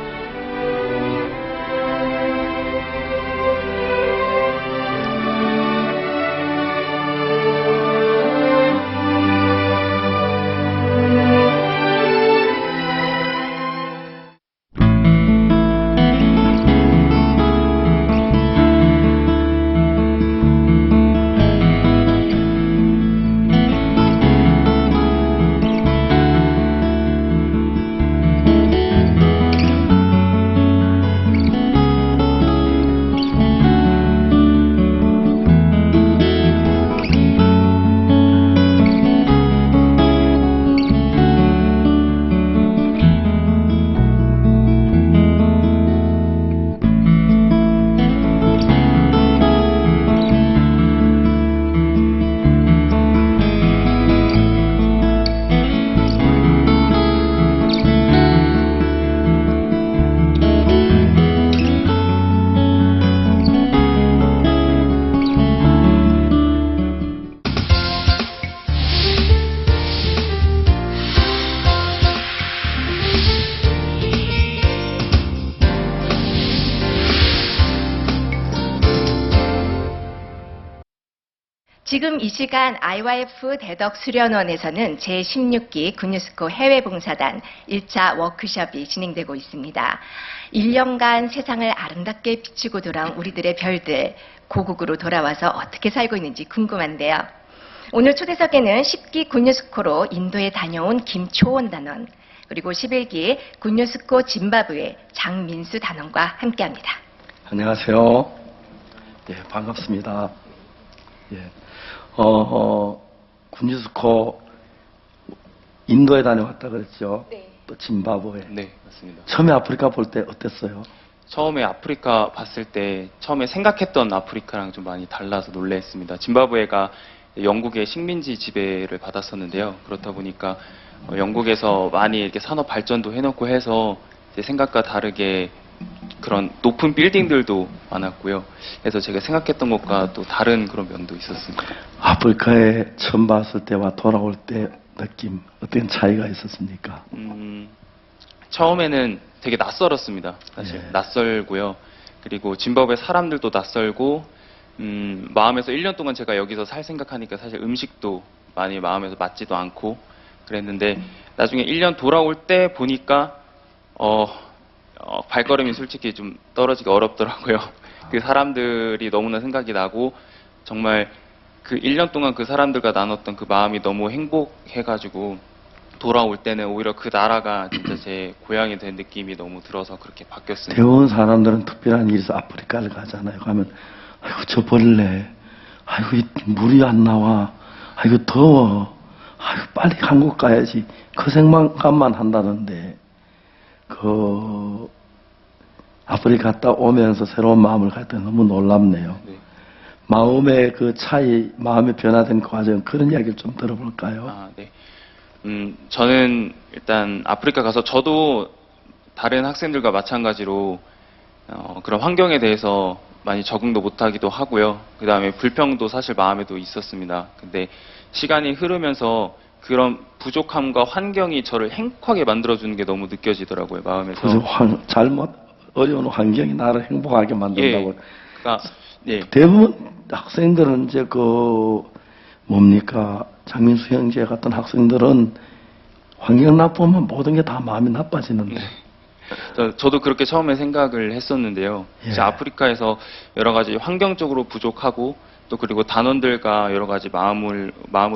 지금 이 시간 IYF 대덕 수련원에서는 제16기 군유스코 해외봉사단 1차 워크숍이 진행되고 있습니다. 1년간 세상을 아름답게 비추고 돌아온 우리들의 별들, 고국으로 돌아와서 어떻게 살고 있는지 궁금한데요. 오늘 초대석에는 10기 군유스코로 인도에 다녀온 김초원 단원, 그리고 11기 군유스코 짐바브웨 장민수 단원과 함께합니다. 안녕하세요. 예, 반갑습니다. 예. 군유스코 인도에 다녀왔다 그랬죠? 네. 또 짐바브웨. 네, 맞습니다. 처음에 아프리카 볼 때 어땠어요? 처음에 아프리카 봤을 때 처음에 생각했던 아프리카랑 좀 많이 달라서 놀랐습니다. 짐바브웨가 영국의 식민지 지배를 받았었는데요. 그렇다 보니까 영국에서 많이 이렇게 산업 발전도 해놓고 해서 제 생각과 다르게 그런 높은 빌딩들도 많았고요. 그래서 제가 생각했던 것과 또 다른 그런 면도 있었습니다. 아프리카에 처음 봤을 때와 돌아올 때 느낌 어떤 차이가 있었습니까? 처음에는 되게 낯설었습니다. 사실 낯설고요. 그리고 짐바브웨 사람들도 낯설고 마음에서 1년 동안 제가 여기서 살 생각하니까 사실 음식도 많이 마음에서 맞지도 않고 그랬는데 나중에 1년 돌아올 때 보니까 발걸음이 솔직히 좀 떨어지기 어렵더라고요. 그 사람들이 너무나 생각이 나고 정말 그 1년 동안 그 사람들과 나눴던 그 마음이 너무 행복해가지고 돌아올 때는 오히려 그 나라가 진짜 제 고향이 된 느낌이 너무 들어서 그렇게 바뀌었습니다. 대부분 사람들은 특별한 일이 있어 아프리카를 가잖아요. 가면 아이고 저 벌레, 아이고 이 물이 안 나와, 아이고 더워, 아이고 빨리 한국 가야지 그 생각만 한다는데 그 아프리카 갔다 오면서 새로운 마음을 갖을 때 너무 놀랍네요. 네. 마음의 그 차이, 마음의 변화된 과정 그런 이야기를 좀 들어볼까요? 아, 네. 저는 일단 아프리카 가서 저도 다른 학생들과 마찬가지로 그런 환경에 대해서 많이 적응도 못하기도 하고요. 그 다음에 불평도 사실 마음에도 있었습니다. 근데 시간이 흐르면서 그런 부족함과 환경이 저를 행복하게 만들어주는 게 너무 느껴지더라고요, 마음에서. 그래서 잘못 어려운 환경이 나를 행복하게 만든다고. 그러니까, 예. 대부분 학생들은 이제 그 뭡니까 장민수 형제 같은 학생들은 환경 나쁘면 모든 게 다 마음이 나빠지는데. 저도 그렇게 처음에 생각을 했었는데요. 예. 이제 아프리카에서 여러 가지 환경적으로 부족하고 또 그리고 단원들과 여러 가지 마음으로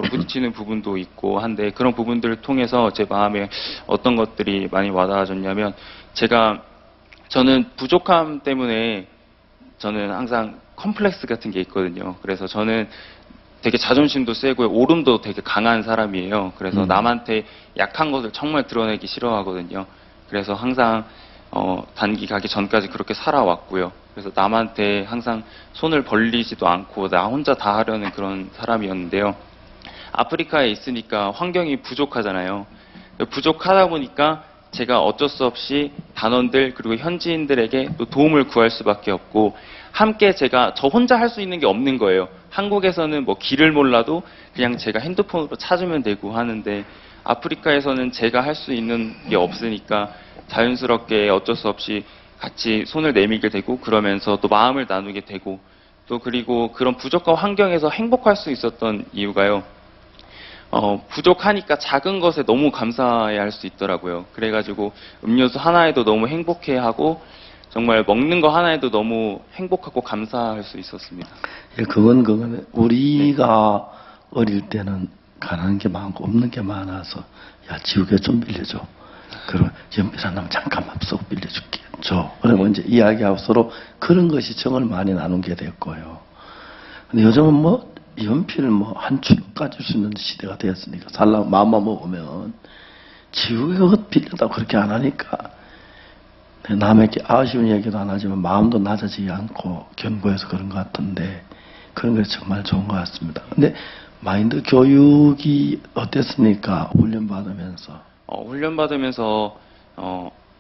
부딪히는 부분도 있고 한데 그런 부분들을 통해서 제 마음에 어떤 것들이 많이 와닿아졌냐면 저는 부족함 때문에 저는 항상 컴플렉스 같은 게 있거든요. 그래서 저는 되게 자존심도 세고 오름도 되게 강한 사람이에요. 그래서 남한테 약한 것을 정말 드러내기 싫어하거든요. 그래서 항상 단기 가기 전까지 그렇게 살아왔고요. 그래서 남한테 항상 손을 벌리지도 않고 나 혼자 다 하려는 그런 사람이었는데요. 아프리카에 있으니까 환경이 부족하잖아요. 부족하다 보니까 제가 어쩔 수 없이 단원들 그리고 현지인들에게 또 도움을 구할 수밖에 없고 함께 저 혼자 할 수 있는 게 없는 거예요. 한국에서는 뭐 길을 몰라도 그냥 제가 핸드폰으로 찾으면 되고 하는데 아프리카에서는 제가 할 수 있는 게 없으니까 자연스럽게 어쩔 수 없이 같이 손을 내밀게 되고 그러면서 또 마음을 나누게 되고 또 그리고 그런 부족한 환경에서 행복할 수 있었던 이유가요. 부족하니까 작은 것에 너무 감사해야 할 수 있더라고요. 그래가지고 음료수 하나에도 너무 행복해하고 정말 먹는 거 하나에도 너무 행복하고 감사할 수 있었습니다. 예, 그건 우리가 어릴 때는 가난한 게 많고 없는 게 많아서 야 지우개 좀 빌려줘. 그럼 연필 하나 잠깐만 쏙 빌려줄게. 그리고 이제 이야기하고 서로 그런 것이 정을 많이 나누게 됐고요. 근데 요즘은 뭐 연필 한 줄 가질 수 있는 시대가 되었으니까 살라고 마음만 먹으면 지우개 그것 빌려다고 그렇게 안 하니까 남에게 아쉬운 얘기도 안 하지만 마음도 낮아지지 않고 견고해서 그런 것 같은데 그런 게 정말 좋은 것 같습니다. 근데 마인드 교육이 어땠습니까? 훈련 받으면서? 훈련 받으면서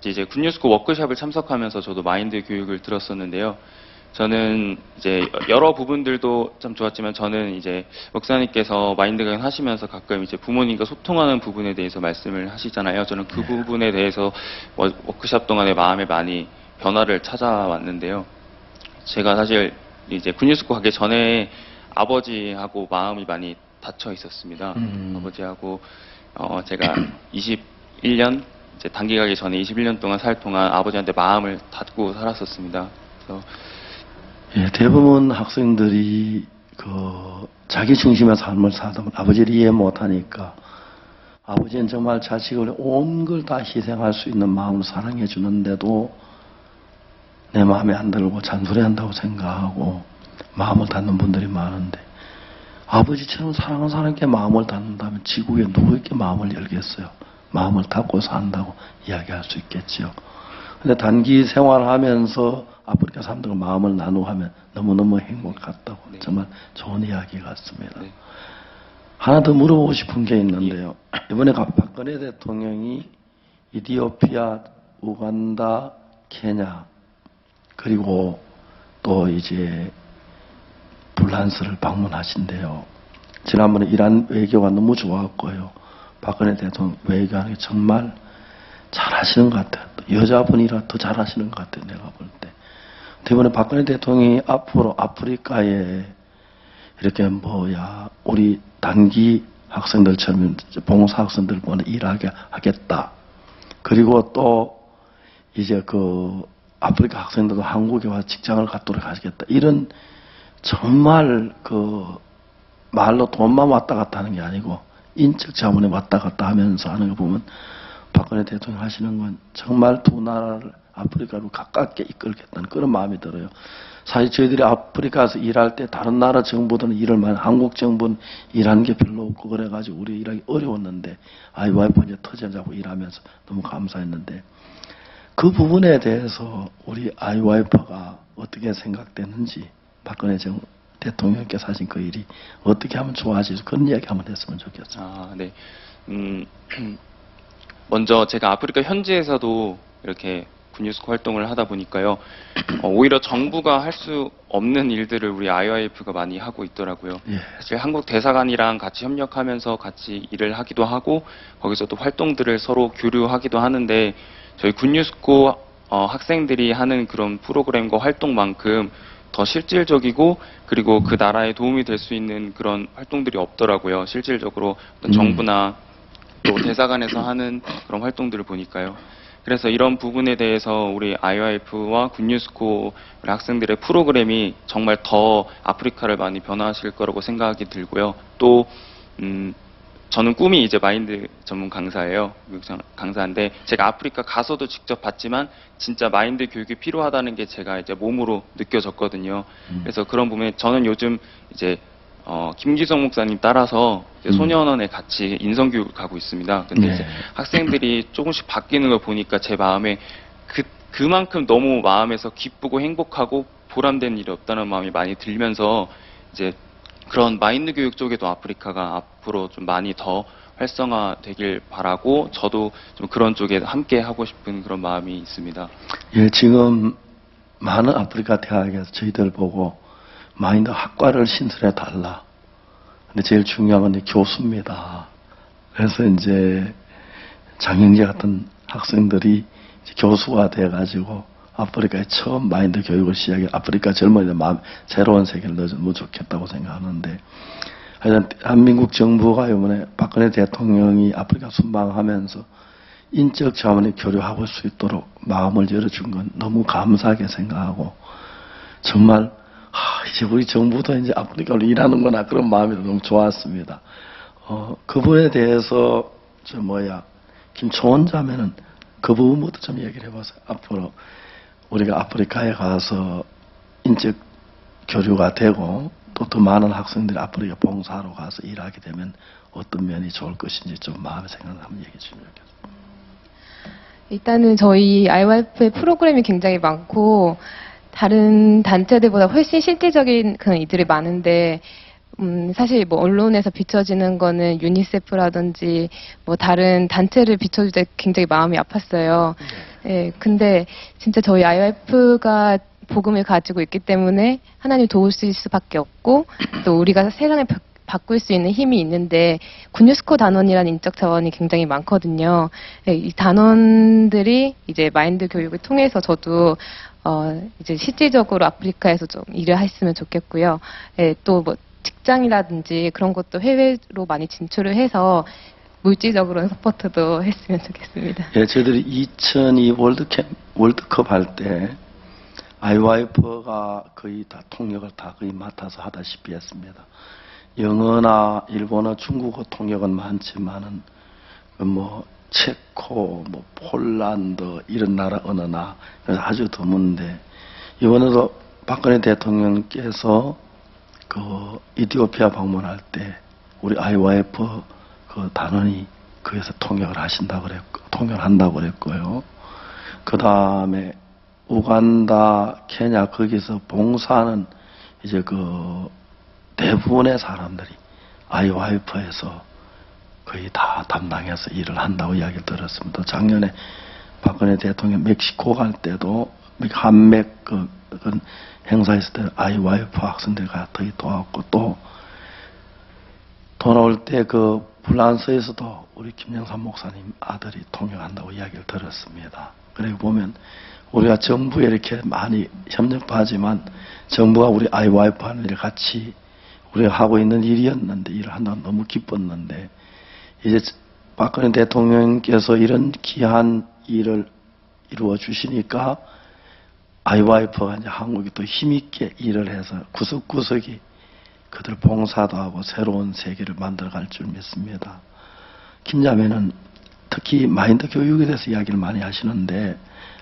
이제 군유스코 워크숍을 참석하면서 저도 마인드 교육을 들었었는데요. 저는 이제 여러 부분들도 참 좋았지만 저는 이제 목사님께서 마인드 강연 하시면서 가끔 이제 부모님과 소통하는 부분에 대해서 말씀을 하시잖아요. 저는 그 부분에 대해서 워크숍 동안에 마음에 많이 변화를 찾아왔는데요. 제가 사실 이제 군유스코 가기 전에 아버지하고 마음이 많이 닫혀 있었습니다. 아버지하고 제가 21년 이제 단기 가기 전에 21년 동안 살 동안 아버지한테 마음을 닫고 살았었습니다. 그래서 예, 대부분 학생들이 자기 중심의 삶을 살다 보면 아버지를 이해 못하니까 아버지는 정말 자식을 온 걸 다 희생할 수 있는 마음으로 사랑해 주는데도 내 마음에 안 들고 잔소리한다고 생각하고 마음을 닫는 분들이 많은데 아버지처럼 사랑하는 사람께 마음을 닫는다면 지구에 누구에게 마음을 열겠어요? 마음을 닫고 산다고 이야기할 수 있겠죠. 근데 단기 생활하면서 아프리카 사람들과 마음을 나누고 하면 너무너무 행복했다고 정말 좋은 이야기 같습니다. 하나 더 물어보고 싶은 게 있는데요. 이번에 박근혜 대통령이 이디오피아, 우간다, 케냐 그리고 또 이제 불란스를 방문하신대요. 지난번에 이란 외교가 너무 좋았고요. 박근혜 대통령 외교하는 게 정말 잘하시는 것 같아요. 여자분이라 더 잘하시는 것 같아요. 내가 볼 때. 이번에 박근혜 대통령이 앞으로 아프리카에 이렇게 우리 단기 학생들처럼 봉사 학생들 보내 일하게 하겠다. 그리고 또 이제 아프리카 학생들도 한국에 와서 직장을 갖도록 하시겠다. 이런 정말 말로 돈만 왔다 갔다 하는 게 아니고 인적 자문에 왔다 갔다 하면서 하는 거 보면 박근혜 대통령 하시는 건 정말 두 나라를 아프리카로 가깝게 이끌겠다는 그런 마음이 들어요. 사실 저희들이 아프리카에서 일할 때 다른 나라 정부들은 일을 많이 한국 정부는 일하는 게 별로 없고 그래가지고 우리 일하기 어려웠는데 IYF 이제 터전 잡고 일하면서 너무 감사했는데 그 부분에 대해서 우리 IYF가 어떻게 생각되는지 박근혜 대통령께서 하신 그 일이 어떻게 하면 좋아질지 그런 이야기 한번 했으면 좋겠어요. 네. 먼저 제가 아프리카 현지에서도 이렇게 군유스코 활동을 하다 보니까요. 오히려 정부가 할 수 없는 일들을 우리 IYF가 많이 하고 있더라고요. 사실 한국 대사관이랑 같이 협력하면서 같이 일을 하기도 하고 거기서 또 활동들을 서로 교류하기도 하는데 저희 군유스코 학생들이 하는 그런 프로그램과 활동만큼 더 실질적이고 그리고 그 나라에 도움이 될 수 있는 그런 활동들이 없더라고요. 실질적으로 어떤 정부나 또 대사관에서 하는 그런 활동들을 보니까요. 그래서 이런 부분에 대해서 우리 IYF와 군유스코 우리 학생들의 프로그램이 정말 더 아프리카를 많이 변화하실 거라고 생각이 들고요. 또 저는 꿈이 이제 마인드 전문 강사예요. 강사인데 제가 아프리카 가서도 직접 봤지만 진짜 마인드 교육이 필요하다는 게 제가 이제 몸으로 느껴졌거든요. 그래서 그런 부분에 저는 요즘 이제 김기성 목사님 따라서 이제 소년원에 같이 인성교육을 가고 있습니다. 근데 이제 학생들이 조금씩 바뀌는 걸 보니까 제 마음에 그만큼 너무 마음에서 기쁘고 행복하고 보람된 일이 없다는 마음이 많이 들면서 이제 그런 마인드 교육 쪽에도 아프리카가 앞으로 좀 많이 더 활성화되길 바라고 저도 좀 그런 쪽에 함께 하고 싶은 그런 마음이 있습니다. 예, 지금 많은 아프리카 대학에서 저희들 보고 마인드 학과를 신설해 달라. 근데 제일 중요한 건 교수입니다. 그래서 이제 장영재 같은 학생들이 이제 교수가 돼가지고 아프리카에 처음 마인드 교육을 시작해 아프리카 젊은이들 마음 새로운 세계를 넣어주면 좋겠다고 생각하는데 하여튼 한민국 정부가 이번에 박근혜 대통령이 아프리카 순방하면서 인적 자원에 교류하고 수 있도록 마음을 열어준 건 너무 감사하게 생각하고 정말 이제 우리 정부도 이제 아프리카로 일하는구나 그런 마음이 너무 좋았습니다. 그분에 대해서 김초원 자매는 그 부분부터 좀 얘기를 해보세요. 앞으로 우리가 아프리카에 가서 인적 교류가 되고 또 더 많은 학생들이 아프리카 봉사하러 가서 일하게 되면 어떤 면이 좋을 것인지 좀 마음의 생각을 한번 얘기해 주시면 좋겠습니다. 일단은 저희 IYF의 프로그램이 굉장히 많고 다른 단체들보다 훨씬 실질적인 그런 일들이 많은데 사실 언론에서 비춰지는 거는 유니세프라든지 다른 단체를 비춰줄 때 굉장히 마음이 아팠어요. 예, 근데 진짜 저희 IYF가 복음을 가지고 있기 때문에 하나님 도우실 수밖에 없고 또 우리가 세상을 바꿀 수 있는 힘이 있는데 군유스코 단원이라는 인적 자원이 굉장히 많거든요. 예, 이 단원들이 이제 마인드 교육을 통해서 저도 이제 실질적으로 아프리카에서 좀 일을 했으면 좋겠고요. 예, 또 직장이라든지 그런 것도 해외로 많이 진출을 해서 물질적으로 서포트도 했으면 좋겠습니다. 예, 저희들이 2002 월드컵 할 때 IYF가 거의 다 통역을 다 거의 맡아서 하다시피 했습니다. 영어나 일본어, 중국어 통역은 많지만은 뭐 체코, 뭐 폴란드 이런 나라 언어나 아주 드문데 이번에도 박근혜 대통령께서 그 이티오피아 방문할 때 우리 IYF 그 단원이 거기서 통역을 한다고 그랬고요. 그 다음에 우간다, 케냐 거기서 봉사는 이제 그 대부분의 사람들이 IYF에서 거의 다 담당해서 일을 한다고 이야기를 들었습니다. 작년에 박근혜 대통령 멕시코 갈 때도 한맥 그 행사했을 때 IYF 학생들이 거의 도왔고 또 돌아올 때 그 프랑스에서도 우리 김영삼 목사님 아들이 통역한다고 이야기를 들었습니다. 그리고 보면 우리가 정부에 이렇게 많이 협력하지만 정부가 우리 IYF 하는 일을 같이 우리가 하고 있는 일이었는데 일을 한다고 너무 기뻤는데 이제 박근혜 대통령께서 이런 귀한 일을 이루어 주시니까 IYF가 이제 한국이 또 힘있게 일을 해서 구석구석이 그들 봉사도 하고 새로운 세계를 만들어갈 줄 믿습니다. 김자매는 특히 마인드 교육에 대해서 이야기를 많이 하시는데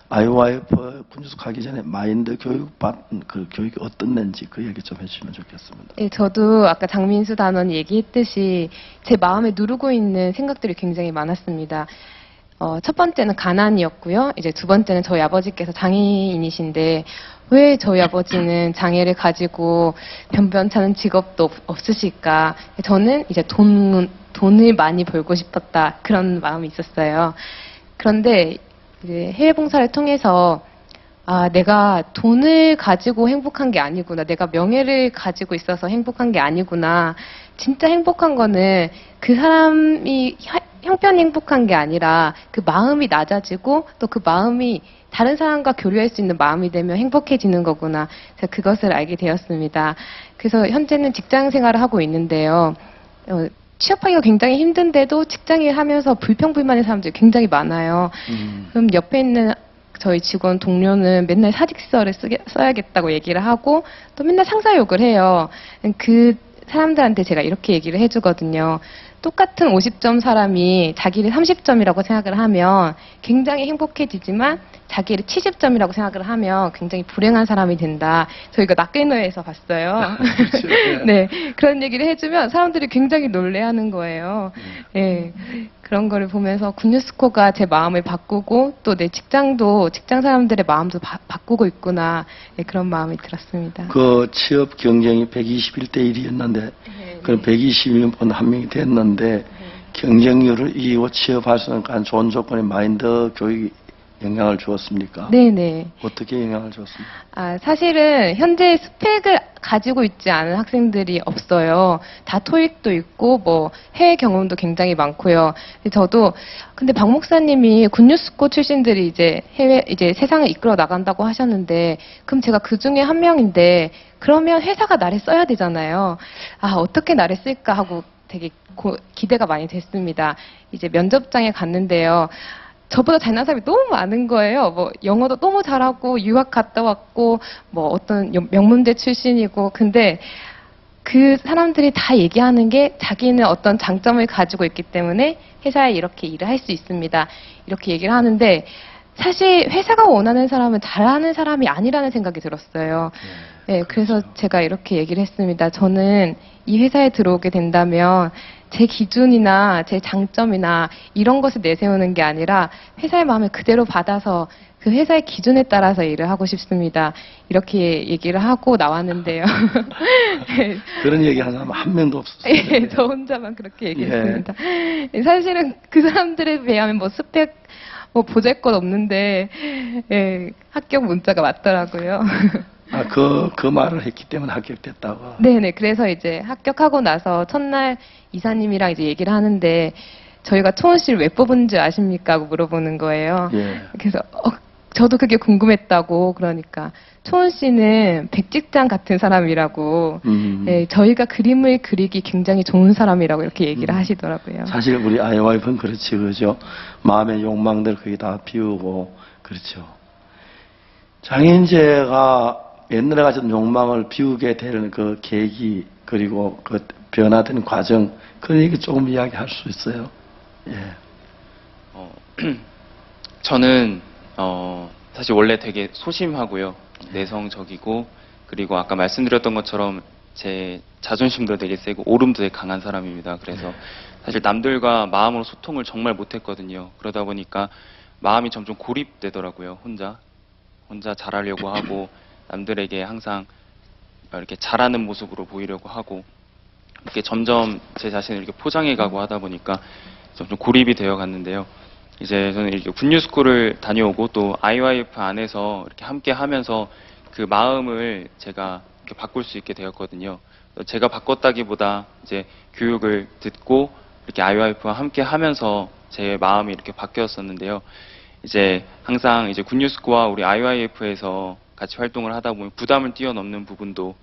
IYF 군주숙 하기 전에 마인드 교육 받은 그 교육이 어떻는지 그 얘기 좀 해주시면 좋겠습니다. 네, 저도 아까 장민수 단원이 얘기했듯이 제 마음에 누르고 있는 생각들이 굉장히 많았습니다. 첫 번째는 가난이었고요. 이제 두 번째는 저희 아버지께서 장애인이신데 왜 저희 아버지는 장애를 가지고 변변찮은 직업도 없으실까? 저는 이제 돈을 많이 벌고 싶었다 그런 마음이 있었어요. 그런데 이제 해외 봉사를 통해서 내가 돈을 가지고 행복한 게 아니구나. 내가 명예를 가지고 있어서 행복한 게 아니구나. 진짜 행복한 거는 그 사람이 형편이 행복한 게 아니라 그 마음이 낮아지고 또 그 마음이 다른 사람과 교류할 수 있는 마음이 되면 행복해지는 거구나. 그래서 그것을 알게 되었습니다. 그래서 현재는 직장 생활을 하고 있는데요. 취업하기가 굉장히 힘든데도 직장일 하면서 불평불만의 사람들이 굉장히 많아요. 그럼 옆에 있는 저희 직원 동료는 맨날 사직서를 써야겠다고 얘기를 하고 또 맨날 상사 욕을 해요. 그 사람들한테 제가 이렇게 얘기를 해주거든요. 똑같은 50점 사람이 자기를 30점이라고 생각을 하면 굉장히 행복해지지만 자기를 70점이라고 생각을 하면 굉장히 불행한 사람이 된다. 저희가 낙계노예에서 봤어요. 네, 그런 얘기를 해주면 사람들이 굉장히 놀래하는 거예요. 네, 그런 거를 보면서 군유스코가 제 마음을 바꾸고 또 내 직장도 직장 사람들의 마음도 바꾸고 있구나. 네, 그런 마음이 들었습니다. 그 취업 경쟁이 121대 1이었는데 그럼 121번 한 명이 됐는데 경쟁률을 이기고 취업할 수 있는 좋은 조건의 마인드 교육이 영향을 주었습니까? 네네. 어떻게 영향을 주었습니까? 사실은 현재 스펙을 가지고 있지 않은 학생들이 없어요. 다 토익도 있고 뭐 해외 경험도 굉장히 많고요. 저도 근데 박 목사님이 군뉴스코 출신들이 이제 세상을 이끌어 나간다고 하셨는데 그럼 제가 그 중에 한 명인데 그러면 회사가 나를 써야 되잖아요. 어떻게 나를 쓸까 하고 되게 기대가 많이 됐습니다. 이제 면접장에 갔는데요. 저보다 잘난 사람이 너무 많은 거예요. 뭐 영어도 너무 잘하고 유학 갔다 왔고 뭐 어떤 명문대 출신이고 근데 그 사람들이 다 얘기하는 게 자기는 어떤 장점을 가지고 있기 때문에 회사에 이렇게 일을 할 수 있습니다. 이렇게 얘기를 하는데 사실 회사가 원하는 사람은 잘하는 사람이 아니라는 생각이 들었어요. 네, 그래서 제가 이렇게 얘기를 했습니다. 저는 이 회사에 들어오게 된다면 제 기준이나 제 장점이나 이런 것을 내세우는 게 아니라 회사의 마음을 그대로 받아서 그 회사의 기준에 따라서 일을 하고 싶습니다. 이렇게 얘기를 하고 나왔는데요. 네. 그런 얘기 하는 사람 한 명도 없었어요. 네, 저 혼자만 그렇게 얘기했습니다. 네, 사실은 그 사람들에 비하면 뭐 스펙 뭐 보잘것 없는데 네, 합격 문자가 왔더라고요. 그 말을 했기 때문에 합격됐다고. 네네. 그래서 이제 합격하고 나서 첫날 이사님이랑 이제 얘기를 하는데 저희가 초원 씨를 왜 뽑은 줄 아십니까? 하고 물어보는 거예요. 예. 그래서 저도 그게 궁금했다고. 그러니까 초은 씨는 백직장 같은 사람이라고, 예, 저희가 그림을 그리기 굉장히 좋은 사람이라고 이렇게 얘기를 하시더라고요. 사실 우리 아이와이프는 그렇지, 그죠? 마음의 욕망들 거의 다 비우고, 그렇죠. 장인재가 옛날에 가졌던 욕망을 비우게 되는 그 계기, 그리고 그 변화되는 과정, 그런 얘기 조금 이야기할 수 있어요? 예. 저는 사실 원래 되게 소심하고요, 내성적이고, 그리고 아까 말씀드렸던 것처럼 제 자존심도 되게 세고 오름도 되게 강한 사람입니다. 그래서 사실 남들과 마음으로 소통을 정말 못했거든요. 그러다 보니까 마음이 점점 고립되더라고요. 혼자 잘하려고 하고 남들에게 항상 이렇게 잘하는 모습으로 보이려고 하고, 이렇게 점점 제 자신을 이렇게 포장해가고 하다 보니까 점점 고립이 되어 갔는데요. 이제 저는 이렇게 굿뉴스쿨을 다녀오고 또 IYF 안에서 이렇게 함께 하면서 그 마음을 제가 이렇게 바꿀 수 있게 되었거든요. 제가 바꿨다기보다 이제 교육을 듣고 이렇게 IYF와 함께 하면서 제 마음이 이렇게 바뀌었었는데요. 이제 항상 이제 굿뉴스쿨과 우리 IYF에서 같이 활동을 하다 보면 부담을 뛰어넘는 부분도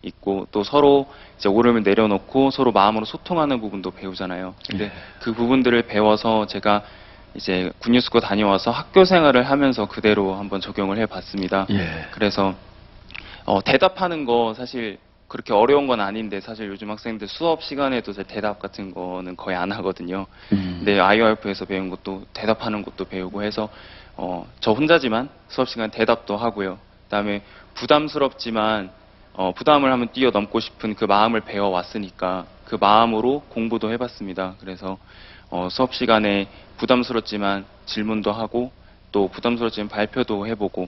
있고, 또 서로 이제 오름을 내려놓고 서로 마음으로 소통하는 부분도 배우잖아요. 근데 그 부분들을 배워서 제가 이제 굿뉴스쿨 다녀와서 학교 생활을 하면서 그대로 한번 적용을 해봤습니다. 그래서 대답하는 거 사실 그렇게 어려운 건 아닌데, 사실 요즘 학생들 수업 시간에도 대답 같은 거는 거의 안 하거든요. 근데 IYF에서 배운 것도 대답하는 것도 배우고 해서 저 혼자지만 수업 시간 대답도 하고요. 그다음에 부담스럽지만 부담을 한번 뛰어넘고 싶은 그 마음을 배워왔으니까 그 마음으로 공부도 해봤습니다. 그래서 수업 시간에 부담스럽지만 질문도 하고 또 부담스럽지만 발표도 해보고,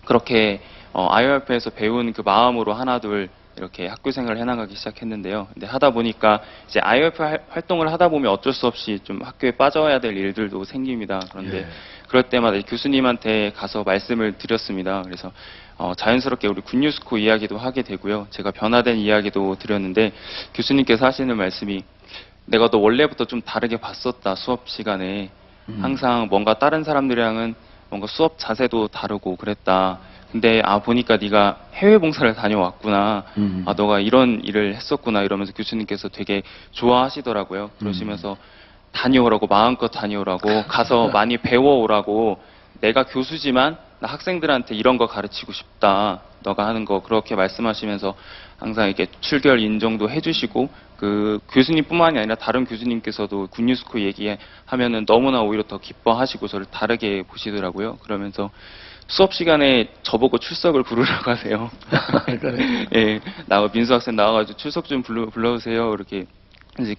그렇게 IYF에서 배운 그 마음으로 하나둘 이렇게 학교 생활을 해나가기 시작했는데요. 근데 하다 보니까 이제 IYF 활동을 하다 보면 어쩔 수 없이 좀 학교에 빠져야 될 일들도 생깁니다. 그런데 그럴 때마다 교수님한테 가서 말씀을 드렸습니다. 그래서 자연스럽게 우리 굿뉴스쿨 이야기도 하게 되고요. 제가 변화된 이야기도 드렸는데, 교수님께서 하시는 말씀이 내가 너 원래부터 좀 다르게 봤었다. 수업 시간에 항상 뭔가 다른 사람들이랑은 뭔가 수업 자세도 다르고 그랬다. 근데 보니까 네가 해외 봉사를 다녀왔구나. 너가 이런 일을 했었구나. 이러면서 교수님께서 되게 좋아하시더라고요. 그러시면서 다녀오라고, 마음껏 다녀오라고, 가서 많이 배워오라고, 내가 교수지만 나 학생들한테 이런 거 가르치고 싶다. 너가 하는 거, 그렇게 말씀하시면서 항상 이렇게 출결 인정도 해주시고, 그 교수님뿐만이 아니라 다른 교수님께서도 굿뉴스쿨 얘기하면은 너무나 오히려 더 기뻐하시고 저를 다르게 보시더라고요. 그러면서 수업 시간에 저보고 출석을 부르라고 하세요. 예, 민수 학생 나와가지고 출석 좀 불러주세요. 이렇게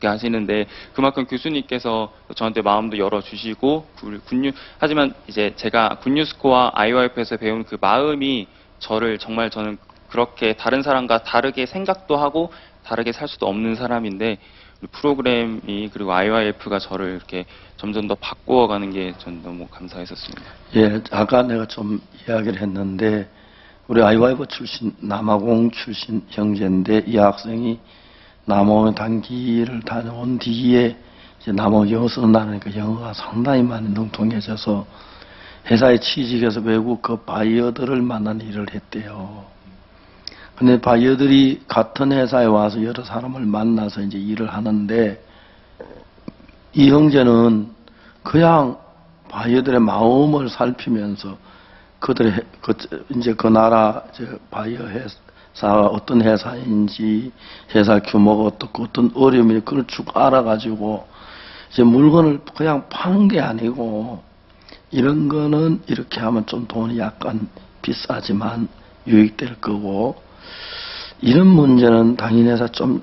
하시는데, 그만큼 교수님께서 저한테 마음도 열어주시고, 하지만 이제 제가 굿뉴스쿨과 IYF에서 배운 그 마음이 저를 정말, 저는 그렇게 다른 사람과 다르게 생각도 하고 다르게 살 수도 없는 사람인데, 프로그램이 그리고 IYF가 저를 이렇게 점점 더 바꾸어가는 게 전 너무 감사했었습니다. 예, 아까 내가 좀 이야기를 했는데, 우리 IYF 출신, 남아공 출신 형제인데, 이 학생이 남아공 단기를 다녀온 뒤에 이제 남아공 영어 쓴다니까 영어가 상당히 많이 능통해져서 회사에 취직해서 외국 그 바이어들을 만난 일을 했대요. 근데 바이어들이 같은 회사에 와서 여러 사람을 만나서 이제 일을 하는데, 이 형제는 그냥 바이어들의 마음을 살피면서 그들의 이제 그 나라 바이어 회사가 어떤 회사인지, 회사 규모가 어떻고 어떤 어려움이, 그걸 쭉 알아가지고 이제 물건을 그냥 파는 게 아니고, 이런 거는 이렇게 하면 좀 돈이 약간 비싸지만 유익될 거고, 이런 문제는 당인회사 좀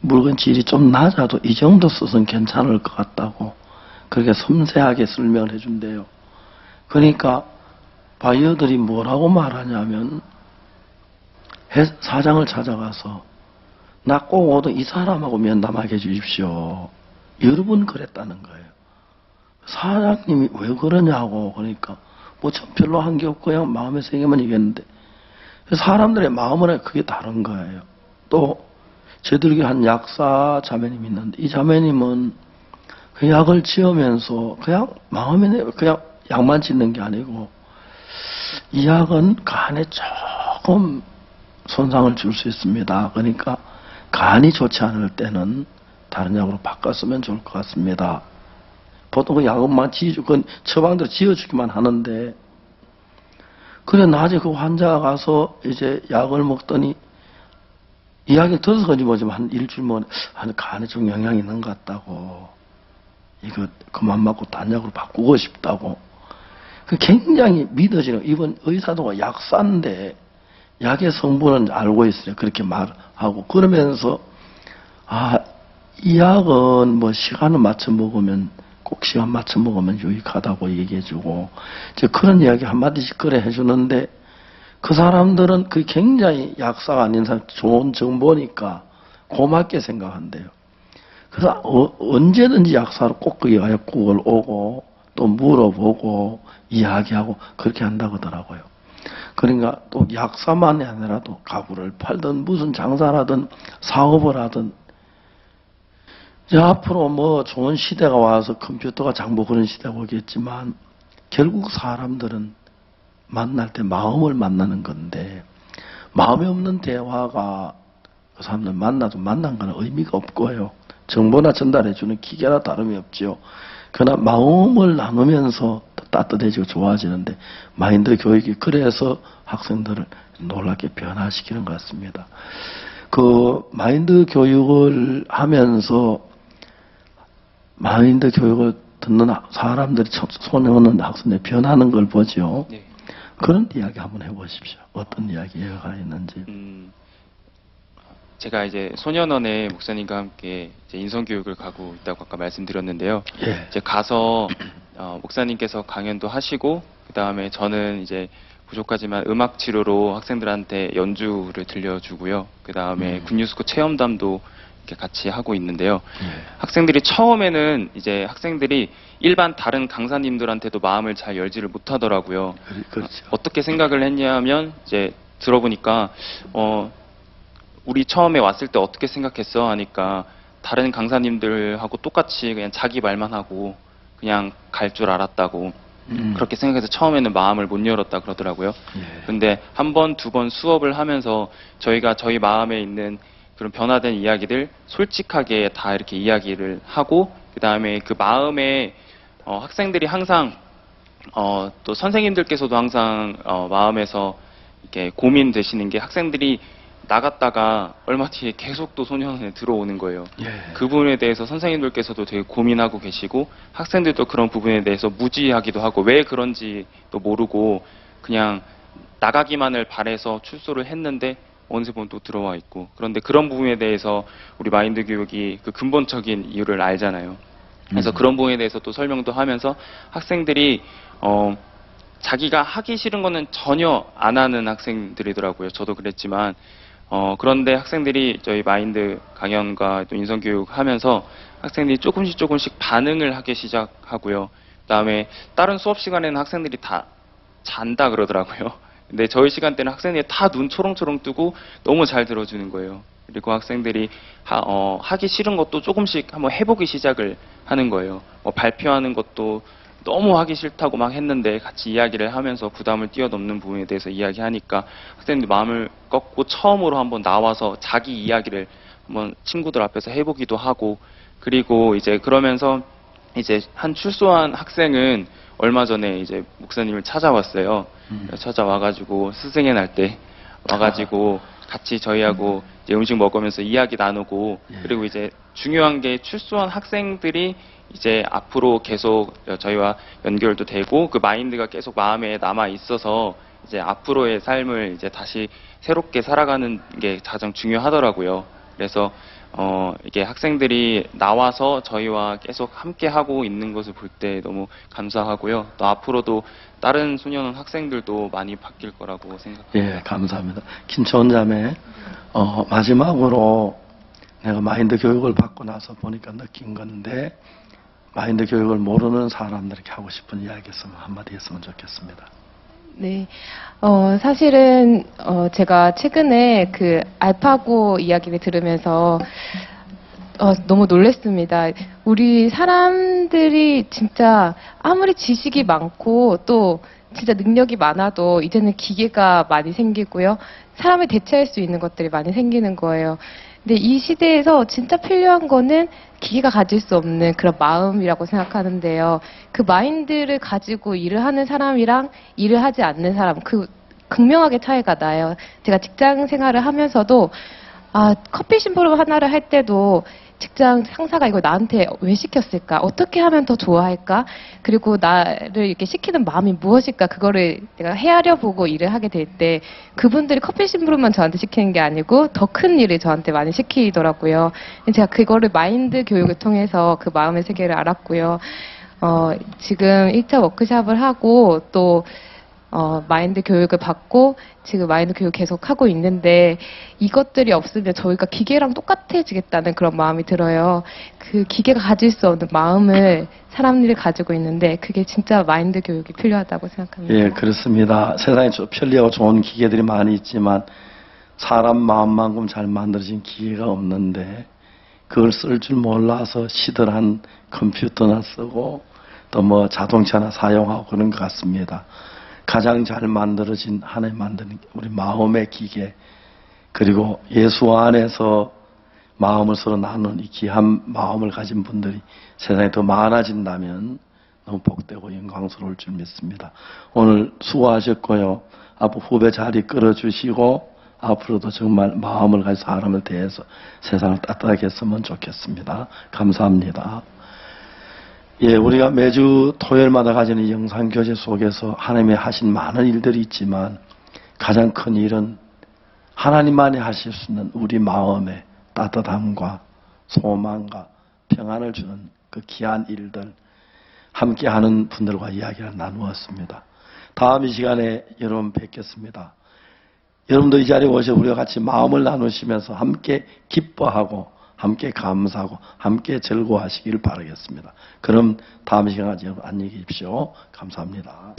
물건 질이 좀 낮아도 이 정도 써서는 괜찮을 것 같다고 그렇게 섬세하게 설명을 해준대요. 그러니까 바이어들이 뭐라고 말하냐면, 사장을 찾아가서 나 꼭 오던 이 사람하고 면담하게 해주십시오. 여러 번 그랬다는 거예요. 사장님이 왜 그러냐고. 그러니까 뭐 전 별로 한 게 없고 그냥 마음의 세계만 얘기했는데, 사람들의 마음은 그게 다른 거예요. 또 저희들에게 한 약사 자매님이 있는데, 이 자매님은 그 약을 지으면서 그냥 마음에 그냥 약만 짓는 게 아니고 이 약은 간에 조금 손상을 줄 수 있습니다. 그러니까 간이 좋지 않을 때는 다른 약으로 바꿨으면 좋을 것 같습니다. 보통 그 약은만 그 처방대로 지어주기만 하는데, 그래 낮에 그 환자가 가서 이제 약을 먹더니 이야기를 들어서 건지 뭐지만 한 일주일 한 간에 좀 영향이 있는 것 같다고, 이거 그만 맞고 딴 약으로 바꾸고 싶다고. 그 굉장히 믿어지는, 이번 의사도 약사인데 약의 성분은 알고 있으니 그렇게 말하고, 그러면서 이 약은 뭐 시간을 맞춰 먹으면, 꼭 시간 맞춰 먹으면 유익하다고 얘기해주고, 이제 그런 이야기 한마디씩 그래 해주는데, 그 사람들은 그 굉장히 약사가 아닌 사람 좋은 정보니까 고맙게 생각한대요. 그래서 언제든지 약사로 꼭 그 약국을 오고 또 물어보고 이야기하고 그렇게 한다고 하더라고요. 그러니까 또 약사만이 아니라도 가구를 팔든 무슨 장사를 하든 사업을 하든, 이제 앞으로 뭐 좋은 시대가 와서 컴퓨터가 장보 그런 시대가 오겠지만, 결국 사람들은 만날 때 마음을 만나는 건데, 마음이 없는 대화가 그 사람들 만나도 만난 건 의미가 없고요. 정보나 전달해주는 기계나 다름이 없지요. 그러나 마음을 나누면서 따뜻해지고 좋아지는데, 마인드 교육이 그래서 학생들을 놀랍게 변화시키는 것 같습니다. 그 마인드 교육을 하면서 마인드 교육을 듣는 사람들이 손에 오는 학생들이 변하는 걸 보죠. 네. 그런 이야기 한번 해보십시오. 어떤 이야기가 있는지. 제가 이제 소년원에 목사님과 함께 이제 인성교육을 가고 있다고 아까 말씀드렸는데요. 예. 이제 가서 목사님께서 강연도 하시고, 그 다음에 저는 이제 부족하지만 음악 치료로 학생들한테 연주를 들려주고요. 그 다음에 굿뉴스코 체험담도 이렇게 같이 하고 있는데요. 학생들이 처음에는 이제 학생들이 일반 다른 강사님들한테도 마음을 잘 열지를 못하더라고요. 그렇죠. 어떻게 생각을 했냐면, 이제 들어보니까 우리 처음에 왔을 때 어떻게 생각했어? 하니까 다른 강사님들하고 똑같이 그냥 자기 말만 하고 그냥 갈 줄 알았다고, 그렇게 생각해서 처음에는 마음을 못 열었다 그러더라고요. 근데 한 번, 두 번 수업을 하면서 저희가 저희 마음에 있는 그런 변화된 이야기들 솔직하게 다 이렇게 이야기를 하고, 그 다음에 그 마음에 학생들이 항상 또 선생님들께서도 항상 마음에서 이렇게 고민되시는 게, 학생들이 나갔다가 얼마 뒤에 계속 또 소년원에 들어오는 거예요. 그 부분에 대해서 선생님들께서도 되게 고민하고 계시고, 학생들도 그런 부분에 대해서 무지하기도 하고, 왜 그런지도 모르고 그냥 나가기만을 바래서 출소를 했는데 어느새 보면 또 들어와 있고, 그런데 그런 부분에 대해서 우리 마인드 교육이 그 근본적인 이유를 알잖아요. 그래서 그런 부분에 대해서 또 설명도 하면서 학생들이 자기가 하기 싫은 거는 전혀 안 하는 학생들이더라고요. 저도 그랬지만 그런데 학생들이 저희 마인드 강연과 또 인성교육 하면서 학생들이 조금씩 반응을 하기 시작하고요. 그다음에 다른 수업 시간에는 학생들이 다 잔다 그러더라고요. 근데 저희 시간 때는 학생들이 다 눈 초롱초롱 뜨고 너무 잘 들어주는 거예요. 그리고 학생들이 하기 싫은 것도 조금씩 한번 해보기 시작을 하는 거예요. 발표하는 것도 너무 하기 싫다고 막 했는데 같이 이야기를 하면서 부담을 뛰어넘는 부분에 대해서 이야기하니까 학생들이 마음을 꺾고 처음으로 한번 나와서 자기 이야기를 한번 친구들 앞에서 해보기도 하고, 그리고 이제 그러면서 이제 한 출소한 학생은 얼마 전에 이제 목사님을 찾아왔어요. 찾아와가지고 스승의 날 때 와가지고 같이 저희하고 이제 음식 먹으면서 이야기 나누고, 그리고 이제 중요한 게 출소한 학생들이 이제 앞으로 계속 저희와 연결도 되고 그 마인드가 계속 마음에 남아 있어서 이제 앞으로의 삶을 이제 다시 새롭게 살아가는 게 가장 중요하더라고요. 그래서 이게 학생들이 나와서 저희와 계속 함께 하고 있는 것을 볼 때 너무 감사하고요. 또 앞으로도 다른 소년원 학생들도 많이 바뀔 거라고 생각합니다. 예, 감사합니다. 김초원 자매, 마지막으로 내가 마인드 교육을 받고 나서 보니까 느낀 건데, 마인드 교육을 모르는 사람들에게 하고 싶은 이야기 있으면 한마디 했으면 좋겠습니다. 네. 사실은, 제가 최근에 그 알파고 이야기를 들으면서, 너무 놀랐습니다. 우리 사람들이 진짜 아무리 지식이 많고 또 진짜 능력이 많아도 이제는 기계가 많이 생기고요. 사람을 대체할 수 있는 것들이 많이 생기는 거예요. 근데 이 시대에서 진짜 필요한 거는 기계가 가질 수 없는 그런 마음이라고 생각하는데요. 그 마인드를 가지고 일을 하는 사람이랑 일을 하지 않는 사람, 그 극명하게 차이가 나요. 제가 직장 생활을 하면서도 커피 심부름 하나를 할 때도 직장 상사가 이걸 나한테 왜 시켰을까? 어떻게 하면 더 좋아할까? 그리고 나를 이렇게 시키는 마음이 무엇일까? 그거를 내가 헤아려 보고 일을 하게 될 때 그분들이 커피 심부름만 저한테 시키는 게 아니고 더 큰 일을 저한테 많이 시키더라고요. 제가 그거를 마인드 교육을 통해서 그 마음의 세계를 알았고요. 지금 1차 워크샵을 하고 또 마인드 교육을 받고 지금 마인드 교육 계속 하고 있는데 이것들이 없으면 저희가 기계랑 똑같아지겠다는 그런 마음이 들어요. 그 기계가 가질 수 없는 마음을 사람들이 가지고 있는데 그게 진짜 마인드 교육이 필요하다고 생각합니다. 예, 그렇습니다. 세상에 편리하고 좋은 기계들이 많이 있지만 사람 마음만큼 잘 만들어진 기계가 없는데 그걸 쓸 줄 몰라서 시들한 컴퓨터나 쓰고 또 뭐 자동차나 사용하고 그런 것 같습니다. 가장 잘 만들어진 하나님 만드는 우리 마음의 기계 그리고 예수 안에서 마음을 서로 나누는 이 귀한 마음을 가진 분들이 세상에 더 많아진다면 너무 복되고 영광스러울 줄 믿습니다. 오늘 수고하셨고요. 앞으로 후배 자리 끌어주시고 앞으로도 정말 마음을 가진 사람을 대해서 세상을 따뜻하게 했으면 좋겠습니다. 감사합니다. 예, 우리가 매주 토요일마다 가지는 이 영상교제 속에서 하나님이 하신 많은 일들이 있지만 가장 큰 일은 하나님만이 하실 수 있는 우리 마음의 따뜻함과 소망과 평안을 주는 그 귀한 일들 함께하는 분들과 이야기를 나누었습니다. 다음 이 시간에 여러분 뵙겠습니다. 여러분도 이 자리에 오셔서 우리와 같이 마음을 나누시면서 함께 기뻐하고 함께 감사하고 함께 즐거워하시길 바라겠습니다. 그럼 다음 시간까지 여러분 안녕히 계십시오. 감사합니다.